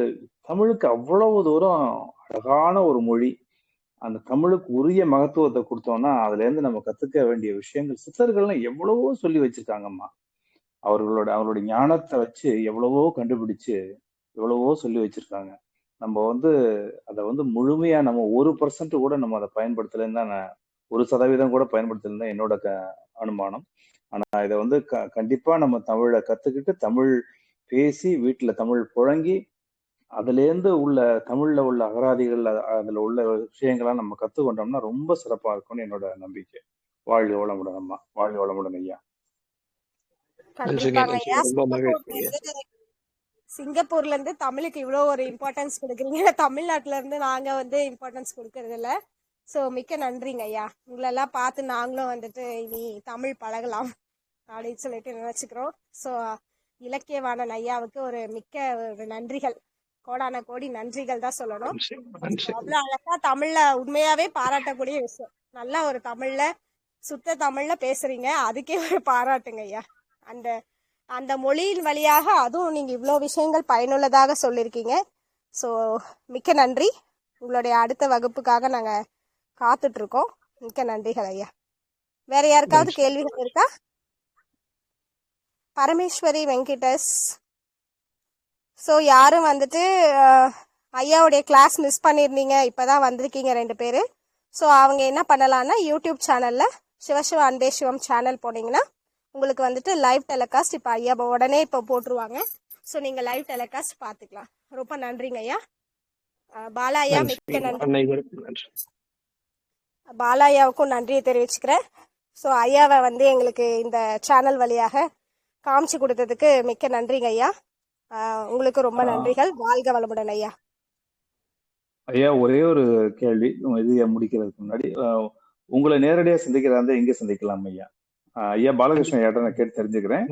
தமிழுக்கு அவ்வளவு தூரம் அழகான ஒரு மொழி. அந்த தமிழுக்கு உரிய மகத்துவத்தை கொடுத்தோம்னா அதுல இருந்து நம்ம கத்துக்க வேண்டிய விஷயங்கள் சித்தர்கள்லாம் எவ்வளவோ சொல்லி வச்சிருக்காங்கம்மா. அவர்களுடைய ஞானத்தை வச்சு எவ்வளவோ கண்டுபிடிச்சு எவ்வளவோ சொல்லி வச்சிருக்காங்க. நம்ம வந்து அதை வந்து முழுமையா நம்ம 1% கூட நம்ம அதை பயன்படுத்தலைன்னு தான் 1% கூட பயன்படுத்தலைன்னு தான் என்னோட அனுமானம். ஆனா இதை வந்து கண்டிப்பா நம்ம தமிழை கத்துக்கிட்டு தமிழ் பேசி வீட்டுல தமிழ் புழங்கி அதுல இருந்து உள்ள தமிழ்ல உள்ள அகராதிகள் அதுல உள்ள விஷயங்கள்லாம் நம்ம கத்துக்கொண்டோம்னா ரொம்ப சிறப்பா இருக்கும்னு என்னோட நம்பிக்கை. வாழ்க வளமுடன் அம்மா. வாழ்க வளமுடன் ஐயா. கண்டிப்பாங்க ஐயா. ரொம்ப மகிழ்ச்சி. சிங்கப்பூர்ல இருந்து தமிழுக்கு இவ்வளவு ஒரு இம்பார்ட்டன்ஸ் கொடுக்குறீங்க. தமிழ்நாட்டுல இருந்து நாங்க வந்து இம்பார்ட்டன்ஸ் கொடுக்கறது இல்ல. ஸோ மிக்க நன்றிங்க ஐயா. உங்களெல்லாம் பார்த்து நாங்களும் வந்துட்டு இனி தமிழ் பழகலாம் அப்படின்னு சொல்லிட்டு நினைச்சுக்கிறோம். ஸோ இலக்கியவாணன் ஐயாவுக்கு ஒரு மிக்க ஒரு நன்றிகள், கோடான கோடி நன்றிகள் தான் சொல்லணும். அவ்வளவு அழகா தமிழ்ல உண்மையாவே பாராட்டக்கூடிய விஷயம். நல்லா ஒரு தமிழ்ல சுத்த தமிழ்ல பேசுறீங்க, அதுக்கே ஒரு பாராட்டுங்க ஐயா. அந்த அந்த மொழியின் வழியாக அதுவும் நீங்க இவ்வளவு விஷயங்கள் பயனுள்ளதாக சொல்லியிருக்கீங்க. ஸோ மிக்க நன்றி. உங்களுடைய அடுத்த வகுப்புக்காக நாங்க காத்துட்டு இருக்கோம். மிக்க நன்றிகள் ஐயா. வேற யாருக்காவது கேள்விகள் இருக்கா? பரமேஸ்வரி வெங்கடேஷ். ஸோ யாரும் வந்துட்டு ஐயாவுடைய கிளாஸ் மிஸ் பண்ணியிருந்தீங்க, இப்பதான் வந்திருக்கீங்க 2 பேரு. ஸோ அவங்க என்ன பண்ணலாம்னா யூடியூப் சேனல்ல சிவசிவ அன்பே சிவம் சேனல் போனீங்கன்னா உங்களுக்கு வந்துட்டு லைவ் டெலிகாஸ்ட் இப்போ ஐயா உடனே இப்போ போட்டுருவாங்க. ஸோ நீங்க லைவ் டெலிகாஸ்ட் பார்த்துக்கலாம். ரொம்ப நன்றிங்க ஐயா. பாலா ஐயா மிக்க நன்றி. பாலா ஐயாவுக்கும் நன்றியை தெரிவிச்சுக்கிறேன். ஸோ ஐயாவை வந்து எங்களுக்கு இந்த சேனல் வழியாக காமிச்சு கொடுத்ததுக்கு மிக்க நன்றிங்க ஐயா. உங்களுக்கு ரொம்ப நன்றிகள். வாழ்க வளமுடன் ஐயா. ஐயா ஒரே ஒரு கேள்வி இது முடிக்கிறதுக்கு முன்னாடி, உங்களை நேரடியா சந்திக்கிறதா இருந்தா எங்க சந்திக்கலாம் ஐயா? ஐயா பாலகிருஷ்ணன் ஐயாட்ட நான் கேட்டு தெரிஞ்சுக்கிறேன்.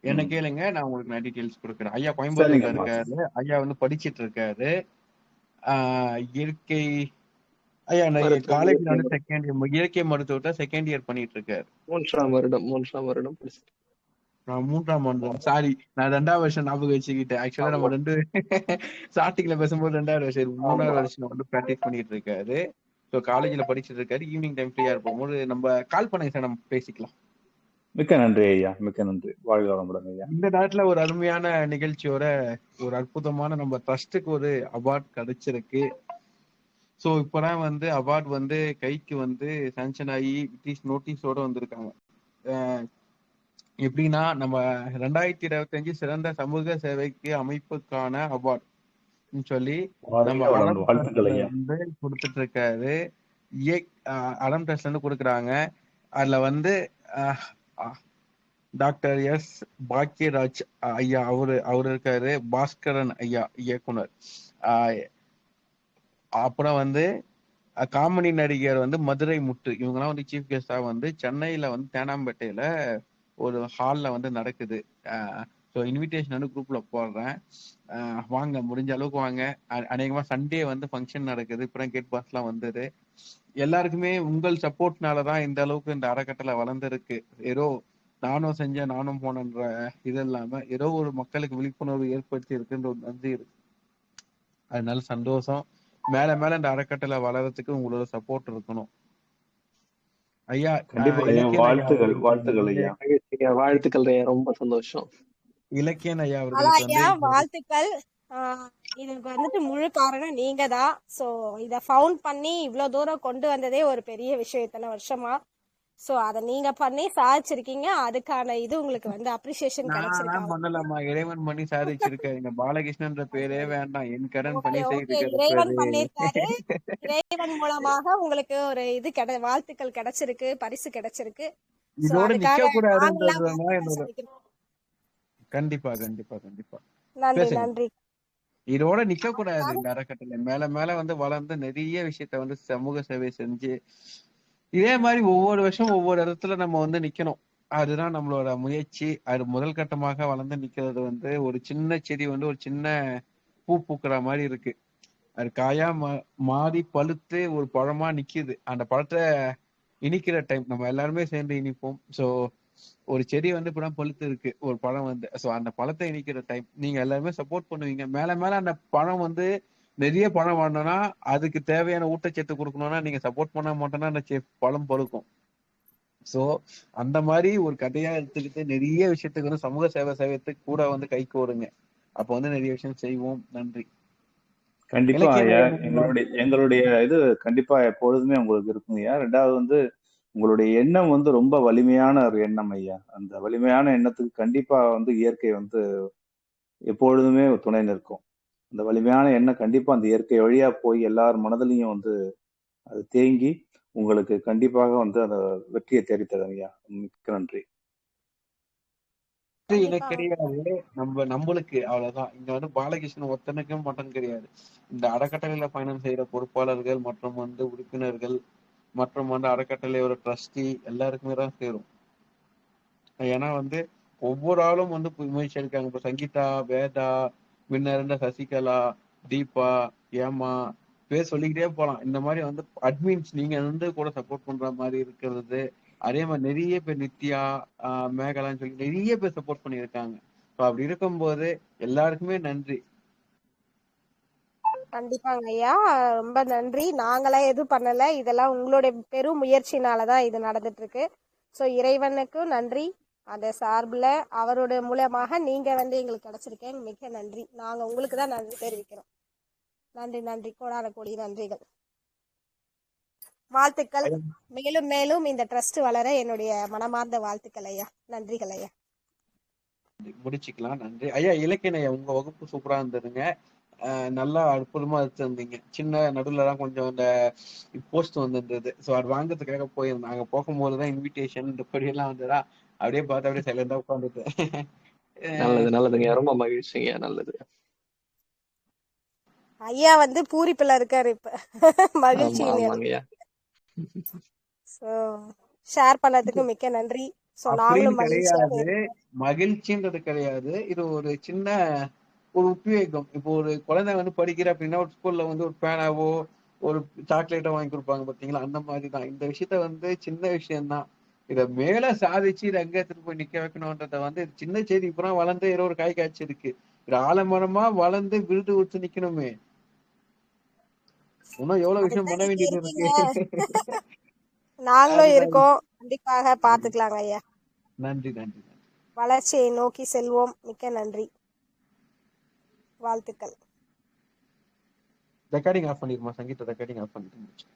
என்ன கேளுங்க, நான் உங்களுக்கு நான் டீடைல்ஸ் கொடுக்குறேன். ஐயா கோயம்புத்தூர்ல இருக்காரு. ஐயா வந்து படிச்சிட்டு இருக்காரு. இயற்கை ஐயா காலேஜ்ல வந்து செகண்ட் இயர் இயற்கை மருத்துவத்தை செகண்ட் இயர் பண்ணிட்டு இருக்காரு. 3ஆம் வருடம் நான் 3ஆம் ஆண்டு. சாரி, நான் 2வது வருஷம் ஞாபகம் வச்சுக்கிட்டேன். ஆக்சுவலா நம்ம ஆமா 2 ஸ்டார்டிங்ல பேசும்போது 2வது வருஷம், 3வது ஆமா. வருஷம் வந்து பிராக்டிஸ் பண்ணிட்டு இருக்காரு. ஸோ காலேஜ்ல படிச்சிட்டு இருக்காரு. ஈவினிங் டைம் ஃப்ரீயா இருப்போம் நம்ம கால் பண்ணுங்க சார், நம்ம பேசிக்கலாம். மிக்க நன்றி ஐயா, மிக்க நன்றி. வாழ்க வளமுடன் ஐயா. இந்த நேரத்துல ஒரு அருமையான நிகழ்ச்சியோட ஒரு அற்புதமான நம்ம ட்ரஸ்ட்டுக்கு ஒரு அவார்ட் கிடைச்சிருக்கு. ஸோ இப்பதான் வந்து அவார்ட் வந்து கைக்கு வந்து சாங்ஷன் ஆகி நோட்டீஸோட வந்திருக்காங்க. அஹ் எப்படின்னா, நம்ம 2025 சிறந்த சமூக சேவைக்கு அமைப்புக்கான அவார்ட் சொல்லி நம்ம வாழ்க அறம் வளமுடன். வாழ்த்துக்கள் ட்ரஸ்ட்ல ஐயா. வந்து கொடுத்துட்டு இருக்காரு. அறம் ட்ரஸ்ட்ல இருந்து கொடுக்குறாங்க. அதுல வந்து அஹ், அஹ், டாக்டர் எஸ் பாக்யராஜ் ஐயா அவரு இருக்காரு. பாஸ்கரன் ஐயா இயக்குனர். அஹ், அப்புறம் வந்து காமெடி நடிகர் வந்து மதுரை முத்து, இவங்கெல்லாம் வந்து சீஃப் கெஸ்டா வந்து சென்னையில வந்து தேனாம்பேட்டையில ஒரு ஹால்ல வந்து நடக்குது. ஸோ இன்விடேஷன் வந்து குரூப்ல போடுறேன். வாங்க, முடிஞ்ச அளவுக்கு வாங்க. அநேகமா சண்டே வந்து ஃபங்க்ஷன் நடக்குது. இப்பதான் கேட் பாஸ்லாம் வந்தது. எல்லாருக்குமே உங்கள் சப்போர்ட்னாலதான் இந்த அளவுக்கு இந்த அறக்கட்டளை வளர்ந்துருக்கு. ஏதோ நானும் செஞ்சேன் நானும் போனேன்ற இது இல்லாம ஏதோ ஒரு மக்களுக்கு விழிப்புணர்வு ஏற்படுத்தி இருக்குன்ற ஒரு நன்றி இருக்கு. அதனால சந்தோஷம். மேல மேல இந்த அறக்கட்டளை வளர்றதுக்கு உங்களோட சப்போர்ட் இருக்கணும் ஐயா. கண்டிப்பா ஐயா. இலக்கியன் ஐயா வாழ்த்துகள், அவர்களுக்கு வாழ்த்துக்கள் வந்து ஐயா. வாழ்த்துக்கள் ஐயா, ரொம்ப சந்தோஷம். இலக்கியன் ஐயா ஹலோ அவர்களுக்கு ஐயா, வந்து வாழ்த்துக்கள். இதுக்கு வந்துட்டு முழு காரணம் நீங்க தான். ஸோ இதை ஃபவுண்ட் பண்ணி இவ்வளோ தூரம் கொண்டு வந்ததே ஒரு பெரிய விஷயம் இத்தனை வருஷமா. ஸோ அதை நீங்க பண்ணி சாதிச்சிருக்கீங்க. அதுக்கான இது உங்களுக்கு வந்து அப்ரிசியேஷன் கிடைச்சிருக்கு. நான் பண்ணலாமா? இறைவன் பண்ணி சாதிச்சிருக்காரு. இந்த பாலகிருஷ்ணன்ற பேரே வேண்டாம், என் கடன் ஓகே பணி ஓகே, செய்திருக்கிற இறைவன் பேரு. பண்ணிருக்காரு. இறைவன் மூலமாக உங்களுக்கு ஒரு இது வாழ்த்துக்கள் கிடைச்சிருக்கு, பரிசு கிடைச்சிருக்கு. ஸோ இதோட நிக்க அதுக்காக நாங்களாம் கூடாதுன்றதுதான் வாழ்த்துக்கள் என்னோட. சொல்லிக்கிறோம். கண்டிப்பா கண்டிப்பா கண்டிப்பா. நன்றி பேசுங்க. நன்றி. இதோட நிக்க கூடாது. இந்த அறக்கட்டளை மேல மேல வந்து வளர்ந்து நிறைய விஷயத்த வந்து சமூக சேவை செஞ்சு இதே மாதிரி ஒவ்வொரு வருஷம் ஒவ்வொரு இடத்துல நம்ம வந்து நிக்கணும். அதுதான் நம்மளோட முயற்சி. அது முதல் கட்டமாக வளர்ந்து நிக்கிறது வந்து ஒரு சின்ன செடி வந்து ஒரு சின்ன பூ பூக்குற மாதிரி இருக்கு. அது காயா மாறி பழுத்து ஒரு பழமா நிக்குது. அந்த பழத்தை இனிக்கிற டைம் நம்ம எல்லாருமே சேர்ந்து இனிப்போம். ஸோ ஒரு செடி வந்து இப்பதான் பழுத்து இருக்கு, ஒரு பழம் வந்து. ஸோ அந்த பழத்தை இனிக்கிற டைம் நீங்க எல்லாருமே சப்போர்ட் பண்ணுவீங்க. மேல மேல அந்த பழம் வந்து நிறைய பழம் வரணும்னா, அதுக்கு தேவையான ஊட்டச்சத்து கொடுக்கணும்னா நீங்க சப்போர்ட் பண்ண மாட்டோம்னா அந்த பழம் பழுக்கும். சோ அந்த மாதிரி ஒரு கதையா எடுத்துக்கிட்டு நிறைய விஷயத்துக்கு வந்து சமூக சேவை செய்வதற்கு கூட வந்து கை கோருங்க. அப்ப வந்து நிறைய விஷயம் செய்வோம். நன்றி. கண்டிப்பா இலக்கிய ஐயா. எங்களுடைய இது கண்டிப்பா எப்பொழுதுமே உங்களுக்கு இருக்குங்க ஐயா. 2வது வந்து உங்களுடைய எண்ணம் வந்து ரொம்ப வலிமையான ஒரு எண்ணம் ஐயா. அந்த வலிமையான எண்ணத்துக்கு கண்டிப்பா வந்து இயற்கை வந்து எப்பொழுதுமே துணை நிற்கும். அந்த வலிமையான எண்ணம் கண்டிப்பா அந்த இயற்கை வழியா போய் எல்லார் மனதிலையும் வந்து அது தேங்கி உங்களுக்கு கண்டிப்பாக வந்து அந்த வெற்றியை தேடித்தரும் ஐயா. மிக்க நன்றி. எனக்கு கண்டிப்பா. கிடையாது, நம்மளுக்கு அவ்வளவுதான். இங்க வந்து பாலகிருஷ்ணன் ஒருத்தனுக்கும் மட்டும் கிடையாது. இந்த அறக்கட்டளையில பயணம் செய்யற பொறுப்பாளர்கள் மற்றும் வந்து உறுப்பினர்கள் மற்றும் வந்து அறக்கட்டளையோட ட்ரஸ்டி எல்லாருக்குமே தான் சேரும். ஏன்னா வந்து ஒவ்வொரு ஆளும் வந்து முயற்சி எடுக்காங்க. இப்ப சங்கீதா, வேதா, முன்ன இருந்த சசிகலா, தீபா, ஏமா, பேர் சொல்லிக்கிட்டே போலாம். இந்த மாதிரி வந்து அட்மின்ஸ் நீங்க வந்து கூட சப்போர்ட் பண்ற மாதிரி இருக்கிறது. அதே மாதிரி நிறைய பேர் நித்யா, மேகலான்னு சொல்லி நிறைய பேர் சப்போர்ட் பண்ணியிருக்காங்க. அப்படி இருக்கும்போது எல்லாருக்குமே நன்றி. கண்டிப்பாங்க ஐயா, ரொம்ப நன்றி. நாங்களாம் எதுவும் பண்ணல, இதெல்லாம் உங்களுடைய பெரும் முயற்சினாலதான் இது நடந்துட்டு இருக்கு. ஸோ இறைவனுக்கும் நன்றி. அந்த சார்பில் அவருடைய மூலமாக நீங்க வந்து எங்களுக்கு கிடைச்சிருக்கேன். மிக நன்றி. நாங்க உங்களுக்கு தான் நன்றி தெரிவிக்கிறோம். நன்றி நன்றி, கோடான கோடி நன்றிகள், வாழ்த்துக்கள். மேலும் மேலும் இந்த ட்ரஸ்ட் வளர என்னுடைய மனமார்ந்த வாழ்த்துக்கள் ஐயா. நன்றிகள் ஐயா. முடிச்சுக்கலாம். நன்றி ஐயா. இலக்கியன் ஐயா, உங்க வகுப்பு சூப்பரா இருந்ததுங்க. நல்லா அற்புதமா வச்சிருந்தீங்க. சின்ன நடுவுல தான் கொஞ்சம் இந்த போஸ்ட் வந்திருந்தது. ஸோ அது வாங்கறதுக்காக போயிருந்தேன். அங்க போகும்போதுதான் இன்விடேஷன் இந்த படியெல்லாம் வந்ததா, அப்படியே பார்த்து அப்படியே சைலண்டா உட்காந்துட்டேன். நல்லது நல்லதுங்க, ரொம்ப மகிழ்ச்சிங்க. நல்லது. ஐயா வந்து பூரிப்புல இருக்காரு இப்ப. மகிழ்ச்சி. ஆமாங்கய்யா. ஸோ ஷேர் பண்ணதுக்கு மிக்க நன்றி. ஸோ அப்படின்னு நாங்களும் மகிழ்ச்சியாக கிடையாது, இருக்கோம். மகிழ்ச்சின்றது கிடையாது. இது ஒரு சின்ன ஒரு உத்வேகம். இப்போ ஒரு குழந்தை வந்து படிக்கிற அப்படின்னா ஒரு ஸ்கூல்ல வந்து ஒரு பேனாவோ ஒரு சாக்லேட்டோ வாங்கி கொடுப்பாங்க பாத்தீங்களா, அந்த மாதிரி தான் இந்த விஷயத்த வந்து சின்ன விஷயம்தான். இத மேல சாதிச்சு இதை எங்க எடுத்துட்டு போய் நிக்க வைக்கணும்ன்றத வந்து சின்ன செய்தி இப்ப வளர்ந்து ஏதோ ஒரு காய் காய்ச்சி இருக்கு. இது ஆலமரமா வளர்ந்து விருது உச்சு நிக்கணுமே. இன்னும் எவ்வளவு விஷயம் பண்ண அதுதான் நீங்க வேண்டியது இருக்கீங்க, இருக்கு. நாங்களும் அதுதான். இருக்கோம். கண்டிப்பாக பாத்துக்கலாங்க ஐயா. நன்றி நன்றி நன்றி. வளர்ச்சியை நோக்கி செல்வோம். மிக்க நன்றி, வாழ்த்துக்கள். ரெக்கார்டிங் ஆஃப் பண்ணிருமா சங்கீதா? ரெக்கார்டிங் ஆஃப் பண்ணிட்டு முடிச்சு.